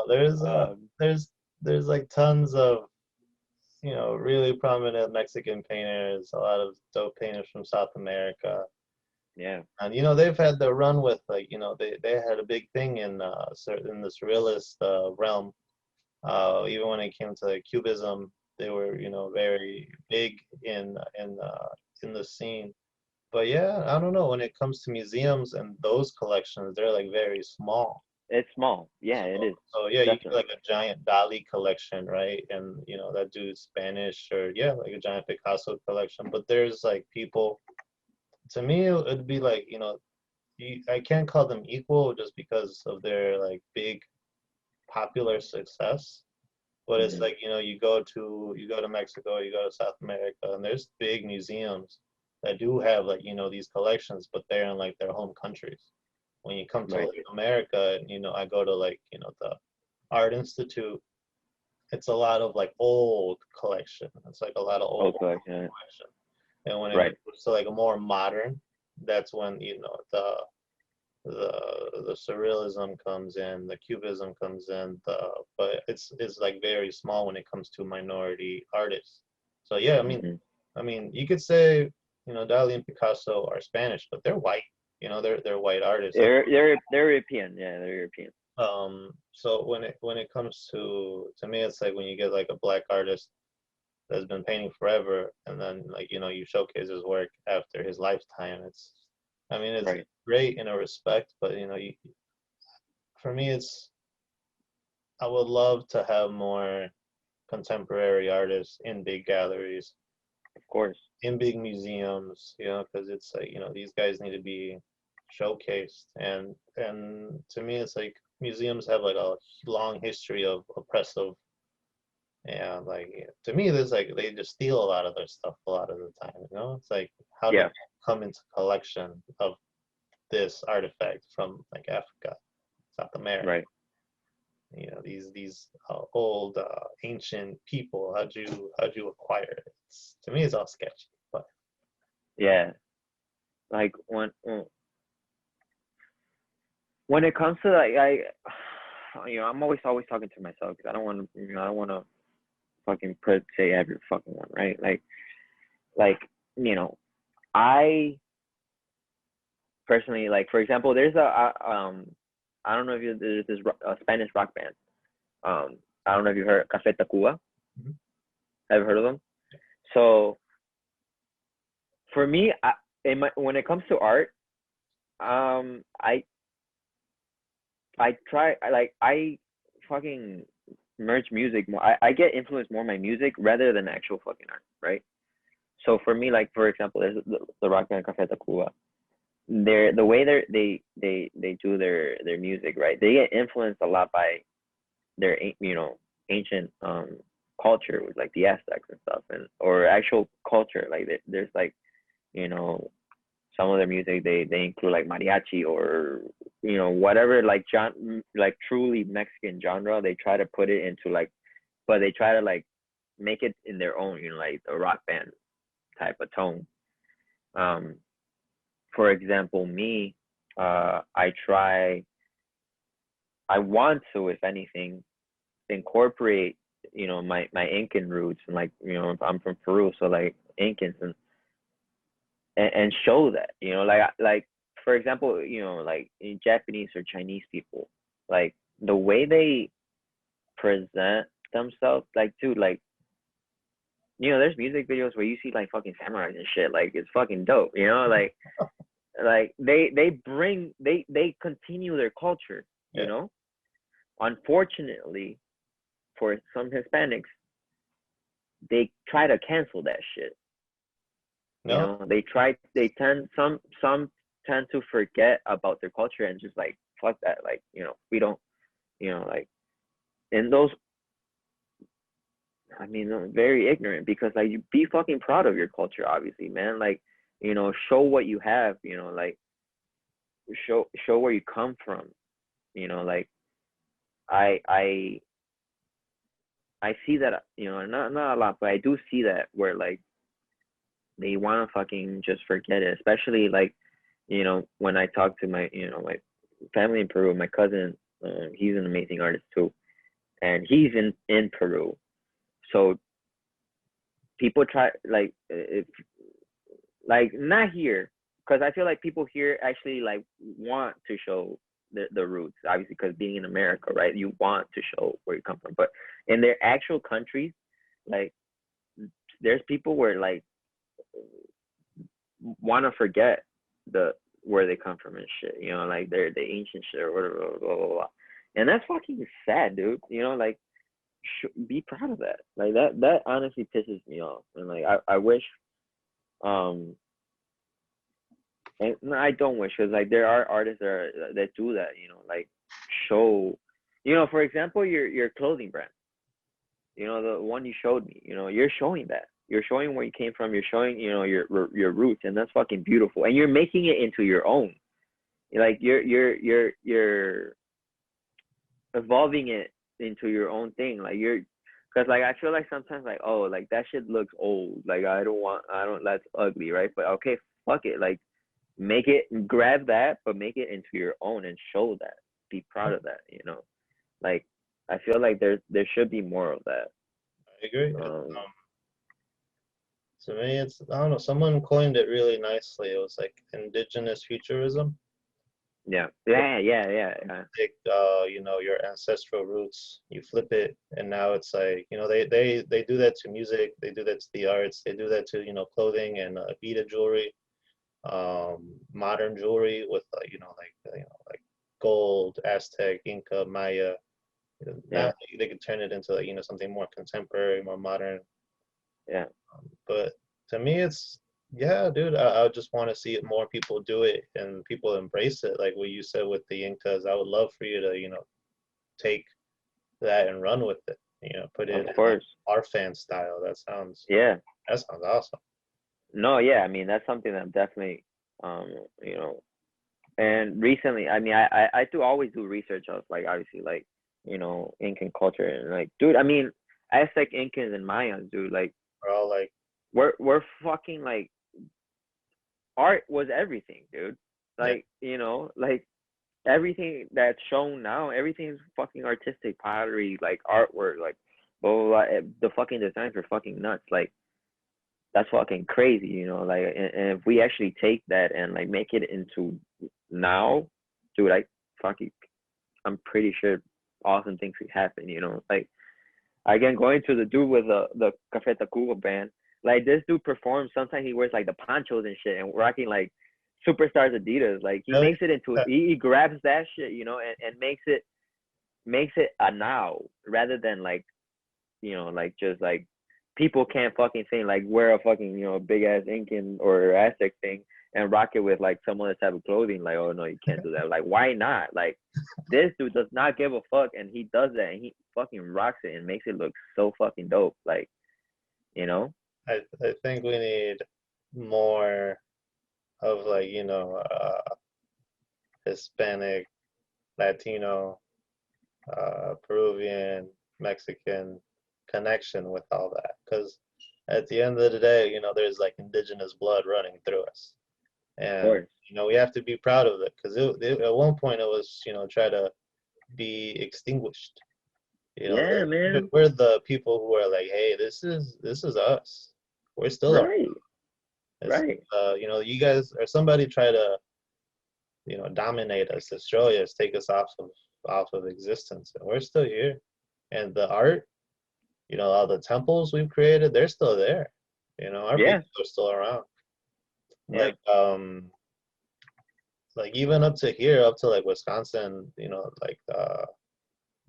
There's um, there's like tons of really prominent Mexican painters, a lot of dope painters from South America. yeah, And they've had the run with like they had a big thing in the surrealist realm. Even when it came to like, Cubism, they were very big in the scene. But yeah, I don't know, when it comes to museums and those collections, they're like very small. it's small. Yeah, it So, is so yeah, you get definitely like a giant Dali collection, right? And that dude's Spanish, or yeah, like a giant Picasso collection. But there's like people. To me, it'd be like I can't call them equal just because of their like big popular success. But it's hmm like you go to Mexico, you go to South America, and there's big museums that do have like these collections, but they're in like their home countries. When you come to right. like America, I go to like the Art Institute. It's a lot of like old collection. It's like a lot of old Okay, yeah, collection. And when it right, moves to like a more modern, that's when the surrealism comes in, the cubism comes in, but it's like very small when it comes to minority artists. So yeah, hmm you could say Dali and Picasso are Spanish, but they're white. They're white artists. they're European. Yeah, they're European. So when it comes to me, it's like when you get like a black artist that's been painting forever, and then like you showcase his work after his lifetime. It's Right. great in a respect, but for me, I would love to have more contemporary artists in big galleries, Of course. in big museums, because it's like these guys need to be showcased, and to me, it's like museums have like a long history of oppressive. And like to me, there's like they just steal a lot of their stuff a lot of the time. It's like, how do Yeah. I come into collection of this artifact from like Africa, South America? Right. These old ancient people. How'd you acquire it? To me, it's all sketchy. But Yeah. Like when it comes to like I'm always talking to myself because I don't want to fucking say every fucking one, right? Like you know I personally, like, for example, there's I don't know if there's this a Spanish rock band. I don't know if you heard Café Tacuba. Mhm. Have you heard of them? So for me, when it comes to art, I try, I fucking merge music more. I get influenced more by music rather than actual fucking art, right? So for me, like, for example, there's the rock band Café Tacuba. The way they do their music, right? They get influenced a lot by their ancient culture with like the Aztecs and stuff, and or actual culture. Like there's like you know some of their music they include like mariachi or whatever, like like truly Mexican genre. They try to put it into like, but they try to like make it in their own, like a rock band type of tone. Um, for example, me, I try. I want to, if anything, incorporate, my Incan roots, and like, I'm from Peru, so like Incans, and show that, like for example, like in Japanese or Chinese people, like the way they present themselves, like dude, like there's music videos where you see like fucking samurais and shit, like it's fucking dope, like they continue their culture, Yeah. Unfortunately, for some Hispanics, they try to cancel that shit. No. They tend some tend to forget about their culture and just like fuck that, like we don't, like, and those, I mean, very ignorant, because like you be fucking proud of your culture, obviously, man. Like, show what you have, like show where you come from, like I I I see that, not a lot, but I do see that where like they want to fucking just forget it, especially like, when I talk to my, my family in Peru, my cousin, he's an amazing artist too, and he's in Peru, so people try, like, if, like, not here, because I feel like people here actually like want to show the roots, obviously, because being in America, right, you want to show where you come from, but in their actual countries, like, there's people where like want to forget the where they come from and shit, like they're the ancient shit or whatever, blah, blah, blah, blah. And that's fucking sad, dude. Like, be proud of that. Like that honestly pisses me off, and like I wish, um, and no, I don't wish, because like there are artists that do that, like show, for example, your clothing brand, the one you showed me, you're showing that. You're showing where you came from. You're showing, your roots, and that's fucking beautiful. And you're making it into your own. Like you're evolving it into your own thing. Like because like I feel like sometimes like, oh, like that shit looks old. Like I don't. That's ugly, right? But okay, fuck it. Like make it, grab that, but make it into your own and show that. Be proud of that. Like I feel like there should be more of that. I agree. Um, To me, it's, I don't know. Someone coined it really nicely. It was like indigenous futurism. yeah, yeah, yeah, yeah, yeah. Take your ancestral roots, you flip it, and now it's like, they do that to music, they do that to the arts, they do that to clothing and beaded jewelry, modern jewelry with like gold, Aztec, Inca, Maya. Yeah, Now they could turn it into like something more contemporary, more modern. yeah, But to me, it's, yeah, dude. I just want to see it, more people do it and people embrace it. Like what you said with the Incas, I would love for you to take that and run with it. Put of it in like course. Farfan style. Yeah. That sounds awesome. No, yeah. I mean, that's something that I'm definitely, um, you know, and recently, I mean, I do always do research of, like, obviously, like, Incan culture, and like, dude, I mean, Aztec, Incans, and Mayans, dude, like, We're all like, we're fucking like, art was everything, dude. yeah, Like, like everything that's shown now, everything's fucking artistic, pottery, like artwork, like blah, blah, blah. The fucking designs are fucking nuts. Like that's fucking crazy, like, and if we actually take that and like make it into now, dude, like fucking, I'm pretty sure awesome things could happen, like, again, going to the dude with the Café Tacuba band, like this dude performs, sometimes he wears like the ponchos and shit and rocking like superstars Adidas, like he really? makes it into, he grabs that shit, and makes it a now, rather than like, like just like people can't fucking say like wear a fucking big ass Incan or Aztec thing and rock it with like some other type of clothing. Like, oh no, you can't do that. Like, why not? Like, this dude does not give a fuck, and he does that, and he fucking rocks it and makes it look so fucking dope. Like, you know? I think we need more of like Hispanic, Latino, Peruvian, Mexican connection with all that. Because at the end of the day, there's like indigenous blood running through us. Of And, course. we have to be proud of it. Because at one point it was, try to be extinguished. You know, Yeah, man. we're the people who are like, hey, this is us. We're still around. Right. It's, Right. you know, you guys or somebody try to, you know, dominate us, destroy us, take us off of existence, and we're still here. And the art, you know, all the temples we've created, they're still there. You know, our Yeah. people are still around. Yeah. Like even up to here, up to like Wisconsin, you know, like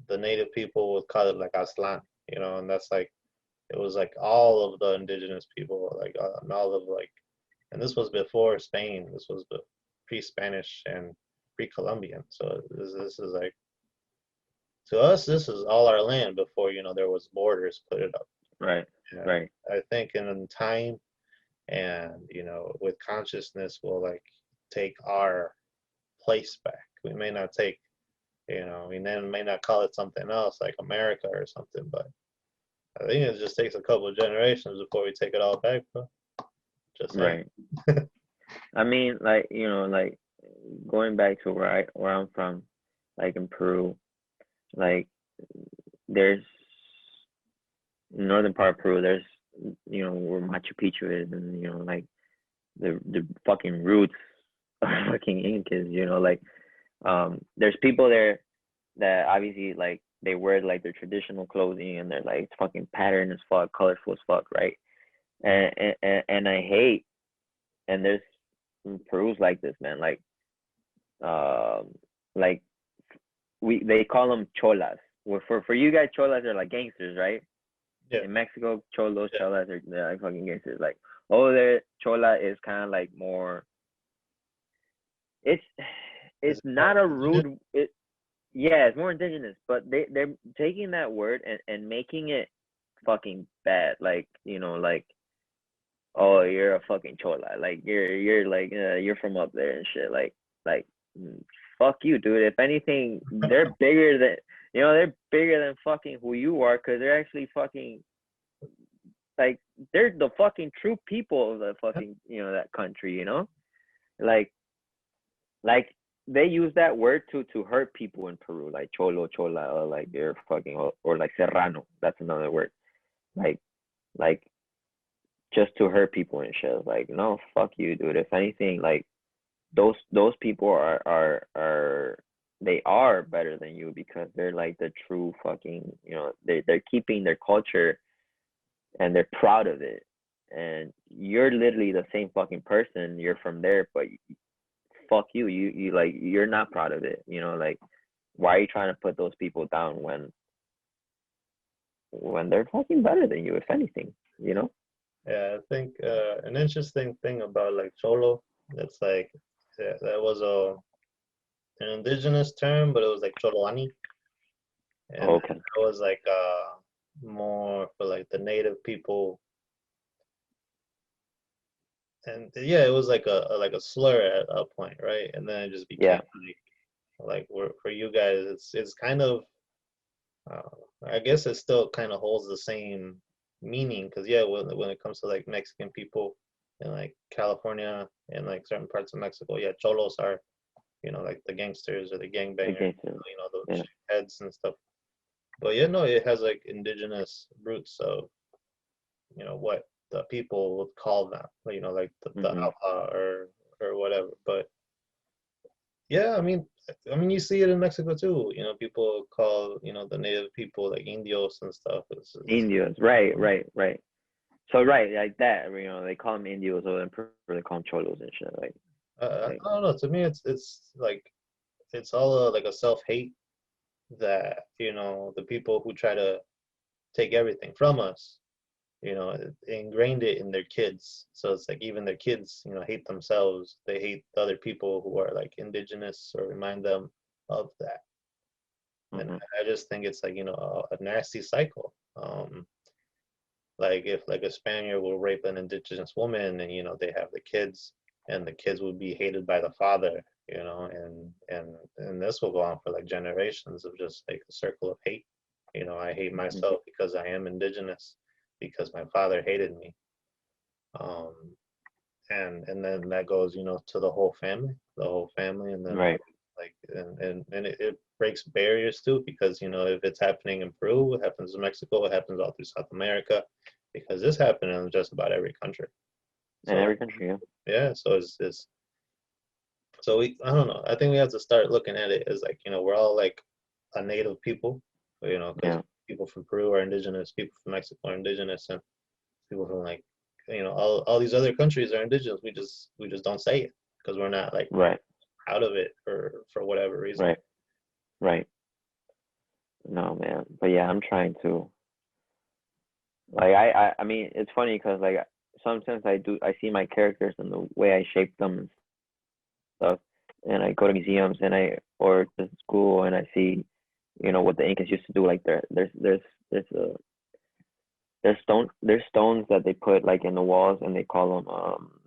the native people would call it like Aslan, you know, and that's like it was like all of the indigenous people, like and all of like, and this was before Spain. This was pre-Spanish and pre-Columbian. So this is like to us, this is all our land before you know there was borders put it up. Right. And Right. I think in time and you know with consciousness, we'll like take our place back. We may not take, you know, we then may not call it something else like America or something, but I think it just takes a couple of generations before we take it all back, bro. Just saying. Right. I mean, like, like going back to where I'm from, like in Peru, like there's northern part of Peru, there's where Machu Picchu is, and like the fucking roots of fucking Incas, like there's people there that obviously like they wear like their traditional clothing and they're like fucking patterned as fuck, colorful as fuck, right? And I hate, and there's Peru's like this, man, um like they call them cholas. Well, for you guys, cholas are like gangsters, right? Yeah, In Mexico, cholos, yeah. cholas are they're like fucking gangsters. Like, oh, their chola is kind of like more. It's Is it's it more not a indigenous? rude. Yeah, it's more indigenous, but they're taking that word and making it fucking bad. Like, like, oh, you're a fucking chola. Like you're like you're from up there and shit. Like mm, fuck you, dude. If anything, they're bigger than they're bigger than fucking who you are, because they're actually fucking like they're the fucking true people of the fucking that country. Like like they use that word to hurt people in Peru, like cholo, chola, or like they're fucking or like serrano. That's another word. Like like just to hurt people and shit. Like, no, fuck you, dude. If anything, like those people are they are better than you, because they're like the true fucking they're keeping their culture and they're proud of it. And you're literally the same fucking person. You're from there, but fuck you. You like you're not proud of it. Like, why are you trying to put those people down when they're fucking better than you, if anything, Yeah, I think an interesting thing about like cholo, that's like that was an indigenous term, but it was like choloani, and Okay. that was like more for like the native people, and yeah, it was like a slur at a point, right? And then it just became Yeah. like for you guys, it's kind of uh, I guess it still kind of holds the same meaning because yeah, when it comes to like Mexican people in like California and like certain parts of Mexico, yeah, cholos are you know like the gangsters or the gangbangers, Okay. So, you know the yeah. heads and stuff. But yeah, no, it has like indigenous roots of you know what the people would call them, you know, like the Mhm. outlaw or whatever. But yeah, I mean, you see it in Mexico too. You know, people call you know the native people like indios and stuff. Indios. Right. Right. Right. So right, like that. They call them Indios, or in Peru they call them cholos and shit. Like. I don't know. To me, it's like it's all like a self hate that you know the people who try to take everything from us, you know, ingrained it in their kids. So it's like even their kids, you know, hate themselves. They hate the other people who are like indigenous or remind them of that. And Mhm. I just think it's like you know a nasty cycle. Like if like a Spaniard will rape an indigenous woman and you know they have the kids and the kids would be hated by the father, you know, and this will go on for like generations of just like a circle of hate. You know, I hate Mhm. myself because I am indigenous because my father hated me. Um, and then that goes, you know, to the whole family, and then Right. like and it breaks barriers too, because if it's happening in Peru, it happens in Mexico, it happens all through South America, because this happened in just about every country. In So every country, yeah. yeah, so it's so I don't know. I think we have to start looking at it as like, we're all like a native people, because Yeah. people from Peru are indigenous, people from Mexico are indigenous, and people from like, all these other countries are indigenous. We just don't say it because we're not like Right. out of it for whatever reason. Right. Right. No, man. But yeah, I'm trying to. Like I mean, it's funny because like sometimes I see my characters and the way I shape them and stuff, and I go to museums and or to school and I see, what the Incas used to do. Like there's a there's stones that they put like in the walls and they call them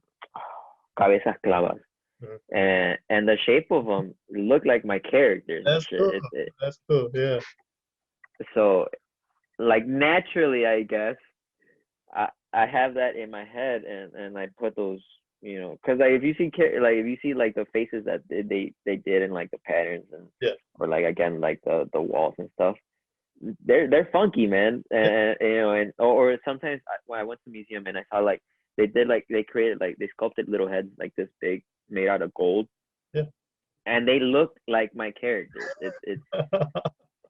cabezas clavas, Mhm. and the shape of them look like my characters and That's shit. cool. That's cool. Yeah. So like naturally, I guess I have that in my head, and I put those, because like if you see like the faces that they did and like the patterns and Yeah. or like again like the walls and stuff, they're funky, man. Yeah. And or sometimes when I went to museum and I saw like they created like they sculpted little heads like this big made out of gold, Yeah. and they look like my characters.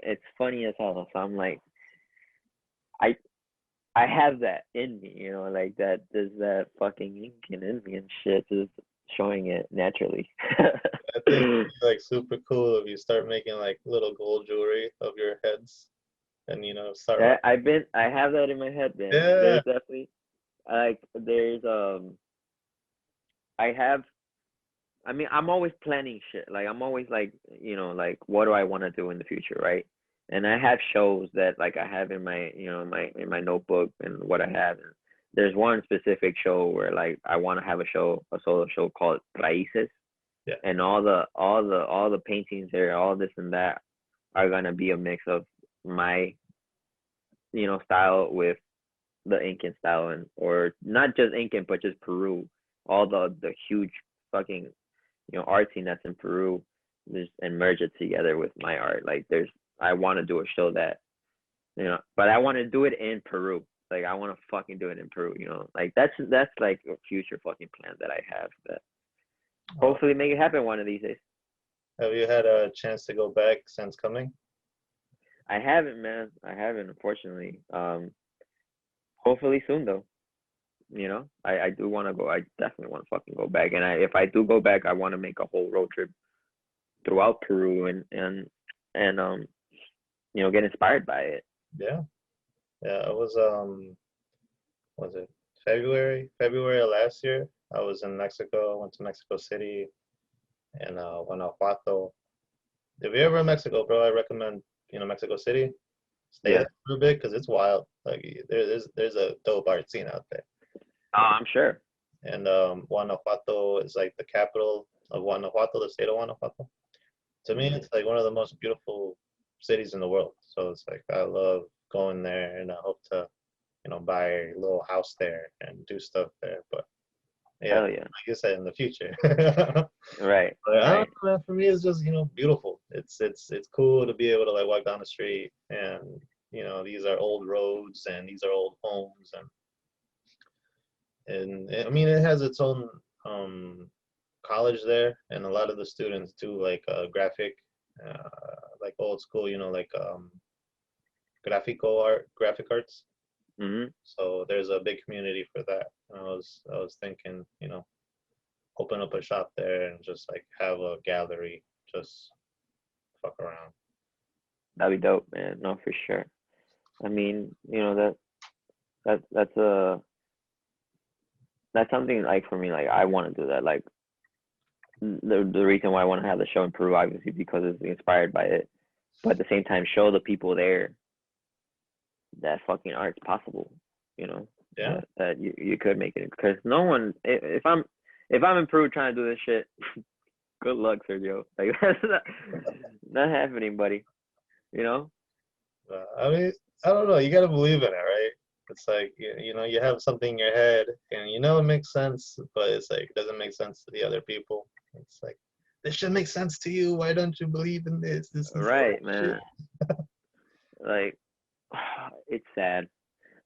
It's funny as hell. So I'm like, I I have that in me, like that. There's that fucking Incan in me and shit, just showing it naturally. I think it'd be like super cool if you start making like little gold jewelry of your heads and start That rocking. I have that in my head, man. Yeah. There's definitely like there's I have. I mean, I'm always planning shit. Like I'm always like, like what do I want to do in the future, right? And I have shows that like I have in my, in my notebook and what I have. And there's one specific show where like I want to have a solo show called Raíces, Yeah. and all the paintings there, all this and that are gonna be a mix of my, style with the Incan style, and or not just Incan but just Peru, all the huge fucking art scene that's in Peru, just and merge it together with my art. Like I want to do a show that but I want to do it in Peru. Like I want to fucking do it in Peru. Like that's like a future fucking plan that I have that hopefully make it happen one of these days. Have you had a chance to go back since coming? I haven't, man. I haven't, unfortunately. Hopefully soon though. I do want to go. I definitely want to fucking go back. And if I do go back, I want to make a whole road trip throughout Peru and get inspired by it. Yeah. Yeah. It was it February of last year? I was in Mexico. Went to Mexico City and Guanajuato. If you're ever in Mexico, bro, I recommend Mexico City. Stay Yeah. there for a bit because it's wild. Like there's a dope art scene out there. I'm sure. And Guanajuato is like the capital of Guanajuato, the state of Guanajuato. To me, it's like one of the most beautiful cities in the world. So it's like I love going there, and I hope to, buy a little house there and do stuff there. But yeah, Hell yeah. like you said, in the future. Right. But I Right. don't know, man, for me, it's just beautiful. It's cool to be able to like walk down the street, and these are old roads and these are old homes, and I mean it has its own college there, and a lot of the students do like graphic, like old school, like graphic arts. Mhm. So there's a big community for that. And I was thinking, open up a shop there and just like have a gallery, just fuck around. That'd be dope, man. No, for sure. I mean, that's something like for me. Like I want to do that. Like the reason why I want to have the show in Peru, obviously, because it's inspired by it, but at the same time, show the people there that fucking art's possible. Yeah. That you could make it, because no one. If I'm in Peru trying to do this shit, good luck, Sergio. Like that's not happening, buddy. You know. I mean, I don't know. You got to believe in it, right? It's like you have something in your head, and it makes sense, but it's like it doesn't make sense to the other people. It's like this should make sense to you. Why don't you believe in this? This is all Right, shit. man. Like, it's sad.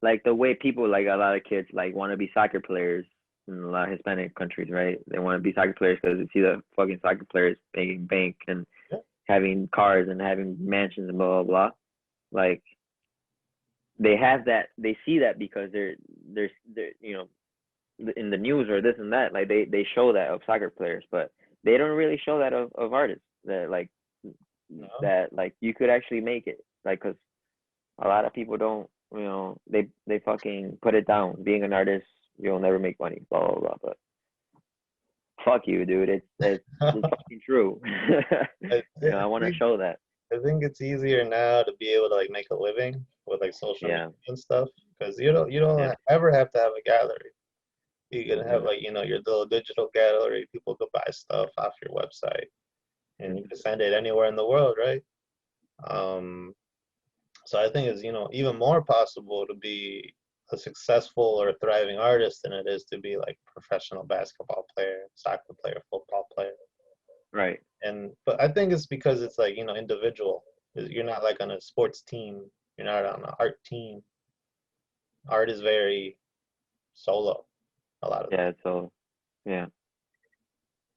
Like the way people, like a lot of kids, like want to be soccer players in a lot of Hispanic countries, right? They want to be soccer players because they see the fucking soccer players making bank and Yeah. having cars and having mansions and blah blah blah. Like they have that, they see that because they're in the news or this and that. Like they show that of soccer players, but they don't really show that of artists that No. that like you could actually make it. Like, cause a lot of people don't, they fucking put it down. Being an artist, you'll never make money, blah blah blah. But fuck you, dude. It's fucking true. I, I I want to think show that. I think it's easier now to be able to like make a living with like social media Yeah, and stuff because you don't yeah, ever have to have a gallery. You can have mm-hmm, like your little digital gallery. People could buy stuff off your website, and you mm-hmm. can send it anywhere in the world, right? Um, so I think it's even more possible to be a successful or thriving artist than it is to be like professional basketball player, soccer player, football player. Right. And but I think it's because it's like individual. You're not like on a sports team. You're not on an art team. Art is very solo a lot of the Yeah. So yeah.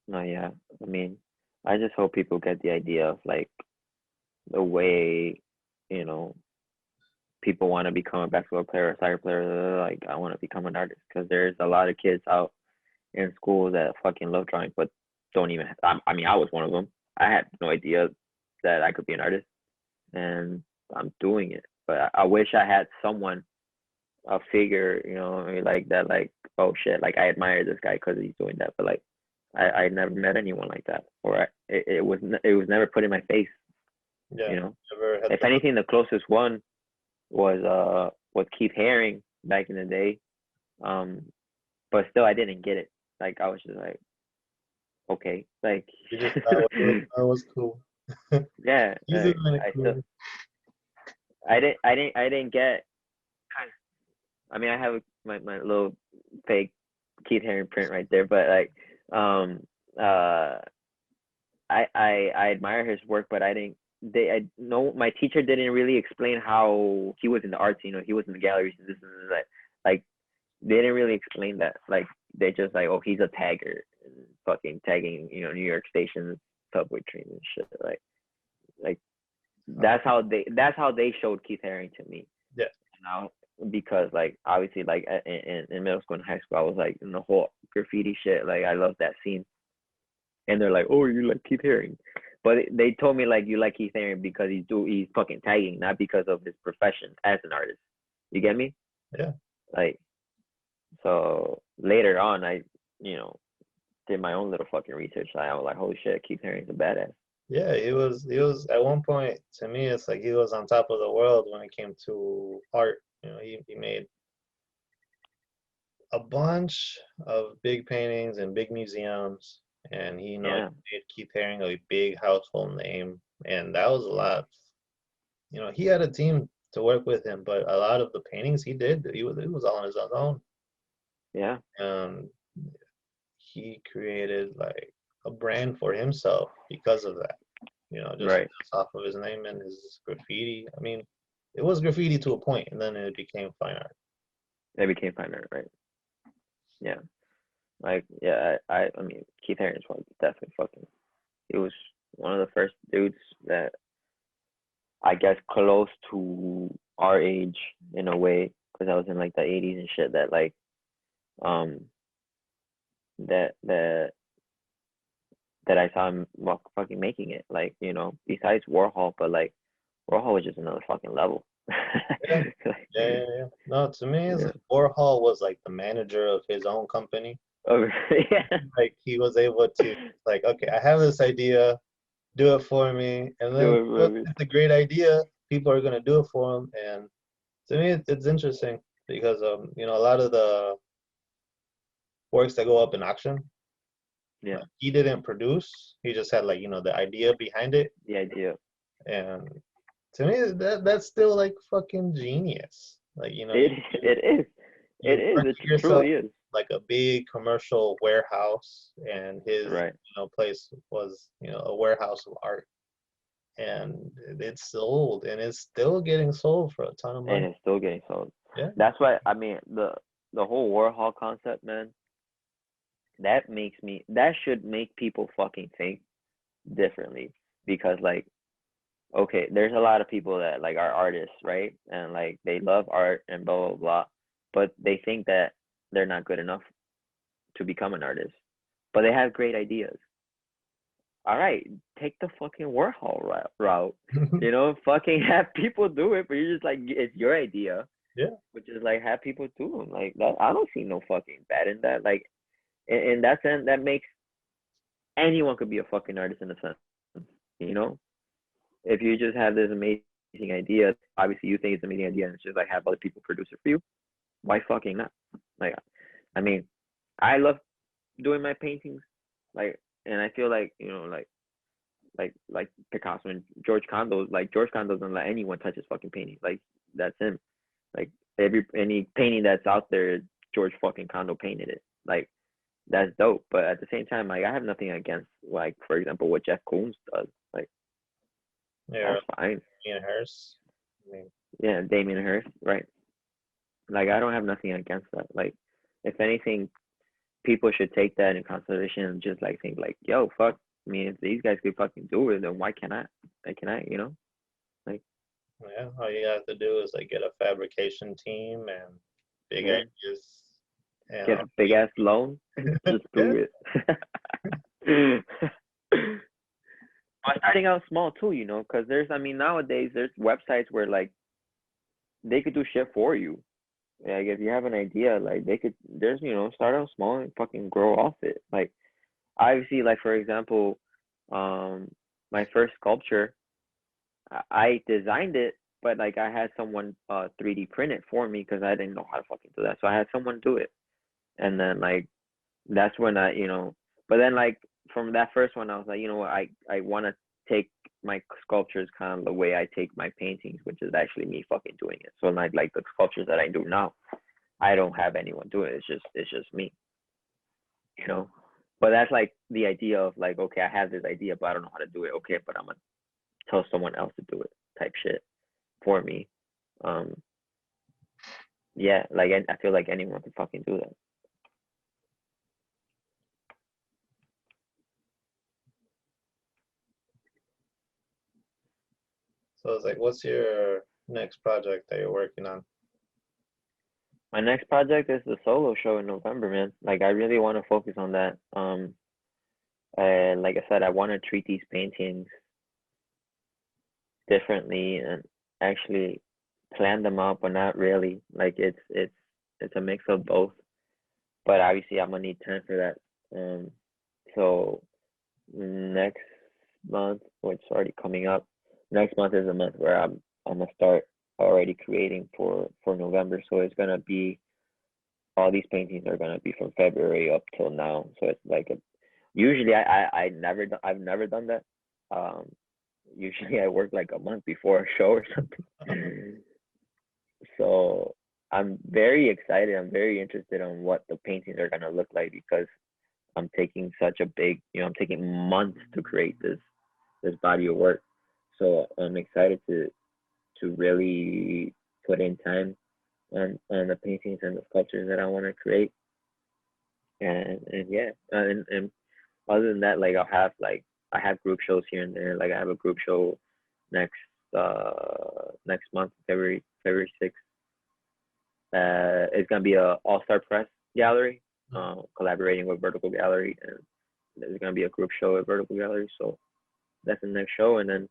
No. Yeah. I mean, I just hope people get the idea of like the way, you know, people want to become a basketball player or soccer player. Like I want to become an artist because there's a lot of kids out in school that fucking love drawing, but don't even. I mean, I was one of them. I had no idea that I could be an artist, and I'm doing it. But I wish I had someone, a figure, like that. Like, oh shit, like I admire this guy because he's doing that. But like, I never met anyone like that, or it was never put in my face. yeah. You know, Never had if the anything, the closest one was Keith Haring back in the day. Um, but still, I didn't get it. Like I was just like, okay, like you just thought it was cool. yeah, He's doing it I still cool. I didn't get. I mean, I have my little fake Keith Haring print right there, but like uh I admire his work, but I didn't. I no, my teacher didn't really explain how he was in the arts. He was in the galleries and this and that. Like they didn't really explain that. Like they just like, oh, he's a tagger, and fucking tagging, New York Station subway trains and shit. Like Uh, that's how they showed Keith Haring to me. yeah, Now because like obviously like in middle school and high school I was like in the whole graffiti shit. Like I love that scene, and they're like, oh, you like Keith Haring. But they told me like you like Keith Haring because he's fucking tagging, not because of his profession as an artist. You get me? yeah, Like so later on, I did my own little fucking research. I was like, holy shit, Keith Haring's a badass. yeah. He was at one point to me. It's like he was on top of the world when it came to art. He made a bunch of big paintings in big museums, and he Yeah, made Keith Haring a big household name, and that was a lot. He had a team to work with him, but a lot of the paintings he was all on his own. yeah, And he created like a brand for himself because of that. Just right. off of his name and his graffiti. I mean, it was graffiti to a point, and then it became fine art. They became fine art, right? Yeah, like yeah, I mean Keith Haring's one definitely fucking. He was one of the first dudes that I guess close to our age in a way, because I was in like the 80s and shit. That like um that I saw him fucking making it. Like besides Warhol, but like Warhol was just another fucking level. Yeah, Like, yeah, yeah, yeah. No, to me, it's yeah. like Warhol was like the manager of his own company. Oh, yeah. Like he was able to like, okay, I have this idea, do it for me, and Do then it, baby. it's a great idea. People are gonna do it for him, and to me, it's interesting because a lot of the works that go up in auction, Yeah, like he didn't produce. He just had like the idea behind it, the idea. and to me, that's still like fucking genius. Like It you it is. It you is. work It yourself truly is. like a big commercial warehouse, and his Right. place was a warehouse of art, and it's sold, and it's still getting sold for a ton of And money. it's still getting sold. Yeah. That's why I mean the whole Warhol concept, man. That should make people fucking think differently because like okay, there's a lot of people that like are artists, right? And like they love art and blah blah blah, but they think that they're not good enough to become an artist. But they have great ideas. All right, take the fucking Warhol route. Fucking have people do it, but you're just like it's your idea, Yeah. which is like have people do them like that. I don't see no fucking bad in that. Like in that sense, that makes anyone could be a fucking artist in a sense. You know, if you just have this amazing idea, obviously you think it's an amazing idea, and it's just like have other people produce it for you. Why fucking not? Like, I mean, I love doing my paintings, like, and I feel like like Picasso and George Condo, like George Condo doesn't let anyone touch his fucking painting. Like that's him. Like any painting that's out there, George fucking Condo painted it. Like that's dope. But at the same time, like I have nothing against like for example what Jeff Koons does. Like Yeah. that's fine. Ian Hurst. I mean, Yeah, Damien Hirst, right? Like I don't have nothing against that. Like if anything, people should take that in consideration and just like think like, yo, fuck. I mean, if these guys could fucking do it, then why can't I? Why can I? Like yeah, all you have to do is like get a fabrication team and big yeah, ideas, and get a big ass loan, just yeah, do it. But starting out small too, because I mean, nowadays there's websites where like they could do shit for you. Like if you have an idea, like start out small and fucking grow off it. Like obviously, like for example, um, my first sculpture, I designed it, but like I had someone 3D print it for me because I didn't know how to fucking do that. So I had someone do it, and then like that's when but then like from that first one, I was like, you know what, I want to take my sculptures kind of the way I take my paintings, which is actually me fucking doing it. So like the sculptures that I do now, I don't have anyone do it. It's just me, you know. But that's like the idea of like, okay, I have this idea, but I don't know how to do it. Okay, but I'm gonna tell someone else to do it, type shit for me. Um, yeah, like I feel like anyone can fucking do that. so it's like, what's your next project that you're working on? My next project is the solo show in November, man. Like I really want to focus on that. And like I said, I want to treat these paintings differently and actually plan them out, but not really. Like it's a mix of both. But obviously, I'm gonna need time for that. So next month, which is already coming up, next month is a month where I'm gonna start already creating for November. So it's gonna be all these paintings are gonna be from February up till now. So it's like usually I've never done that. Um, usually I work like a month before a show or something. So I'm very excited. I'm very interested on what the paintings are gonna look like because I'm taking such a big, I'm taking months to create this body of work. So I'm excited to really put in time on the paintings and the sculptures that I want to create. And yeah, and other than that, like I have group shows here and there. Like I have a group show next next month, February 6th. It's gonna be a All Star Press gallery, collaborating with Vertical Gallery, and there's gonna be a group show at Vertical Gallery. So that's the next show, and then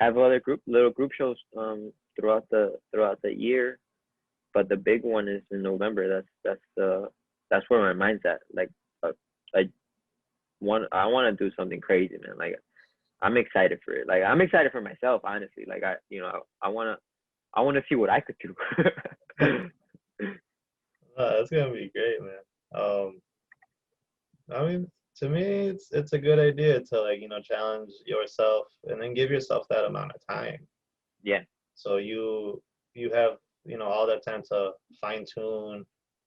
have other little group shows throughout the year. But the big one is in November. That's where my mind's at. Like I I want to do something crazy, man. Like I'm excited for it. Like I'm excited for myself, honestly. Like I wanna see what I could do. That's gonna be great, man. I mean, to me, it's a good idea to like challenge yourself and then give yourself that amount of time. Yeah, So you have all that time to fine tune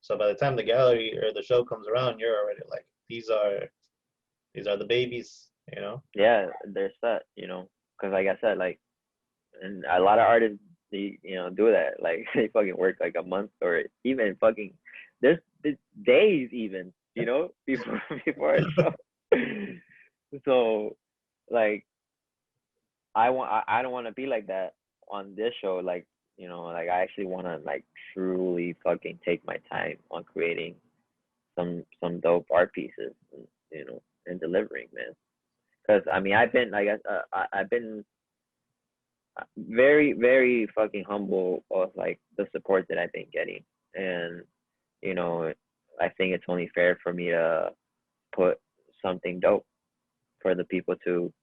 So by the time the gallery or the show comes around, you're already like, these are the babies, you know? Yeah, they're set, you know, because like I said, like, and a lot of artists, do that. Like they fucking work like a month or even fucking there's days even, before before a show. So like I don't want to be like that on this show. Like like I actually want to like truly fucking take my time on creating some dope art pieces, and delivering, man. Because I mean I've been like I've been very very fucking humble of like the support that I've been getting, and you know I think it's only fair for me to put something dope for the people to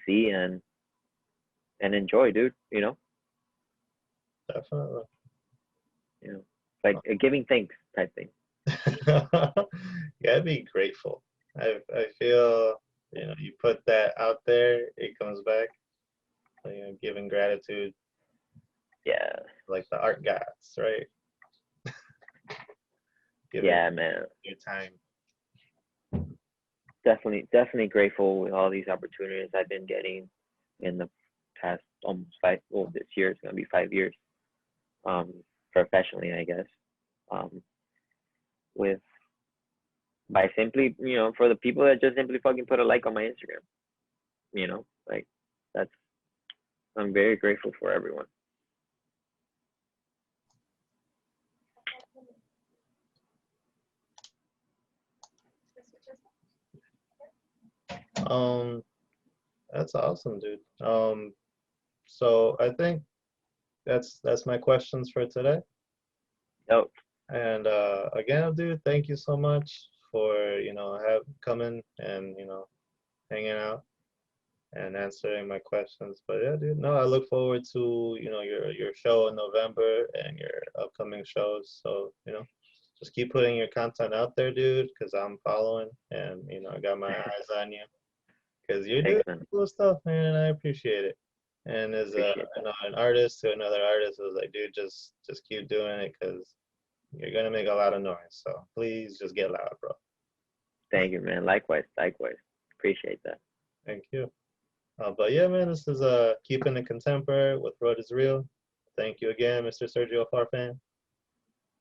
see and enjoy, dude. Definitely. Like a giving thanks type thing. Yeah, be grateful. I feel, you put that out there, it comes back. Giving gratitude, Yeah, like the art gods, right? Giving yeah, man. your time. Definitely grateful with all these opportunities I've been getting in the past almost five. Well, this year it's gonna be 5 years. Um, Professionally, I guess. Um, with by simply, for the people that just simply fucking put a like on my Instagram. Like that's I'm very grateful for everyone. Um, that's awesome, dude. So I think that's my questions for today. Oh, And again, dude, thank you so much for have coming and hanging out and answering my questions. But yeah, dude, no, I look forward to your show in November and your upcoming shows. So just keep putting your content out there, dude, because I'm following and I got my eyes on you because you're doing thanks, man. cool stuff, man, and I appreciate it. And as Appreciate that. an artist to another artist, I was like, dude, just keep doing it because you're gonna make a lot of noise. So please just get loud, bro. Thank you, man. Likewise, likewise. Appreciate that. Thank you. But yeah, man, this is keeping it contemporary with Whatisreal. Thank you again, Mr. Sergio Farfan.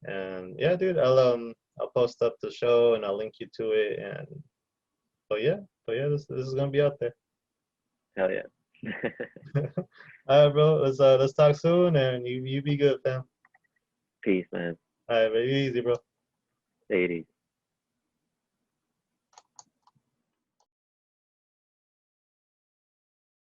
And yeah, dude, I'll post up the show and I'll link you to it. And but yeah, this is gonna be out there. Hell yeah. All right, bro. Let's talk soon, and you be good, fam. Peace, man. All right, baby, easy, bro. Take it easy.